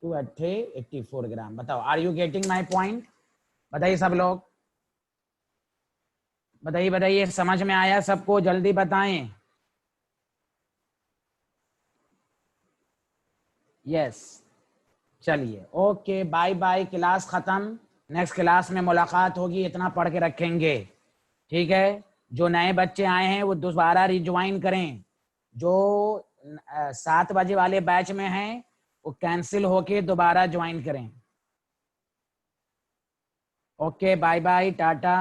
2 8 84 ग्राम। बताओ, are you getting my point? बताइए सब लोग, बताइए बताइए, समझ में आया सबको? जल्दी बताएं। यस, चलिए, ओके, बाय बाय, क्लास खत्म। नेक्स्ट क्लास में मुलाकात होगी, इतना पढ़ के रखेंगे, ठीक है? जो नए बच्चे आए हैं वो दोबारा रिज्वाइन करें, जो 7 बजे वाले बैच में हैं वो कैंसिल होके दोबारा ज्वाइन करें। Okay, bye bye, Tata.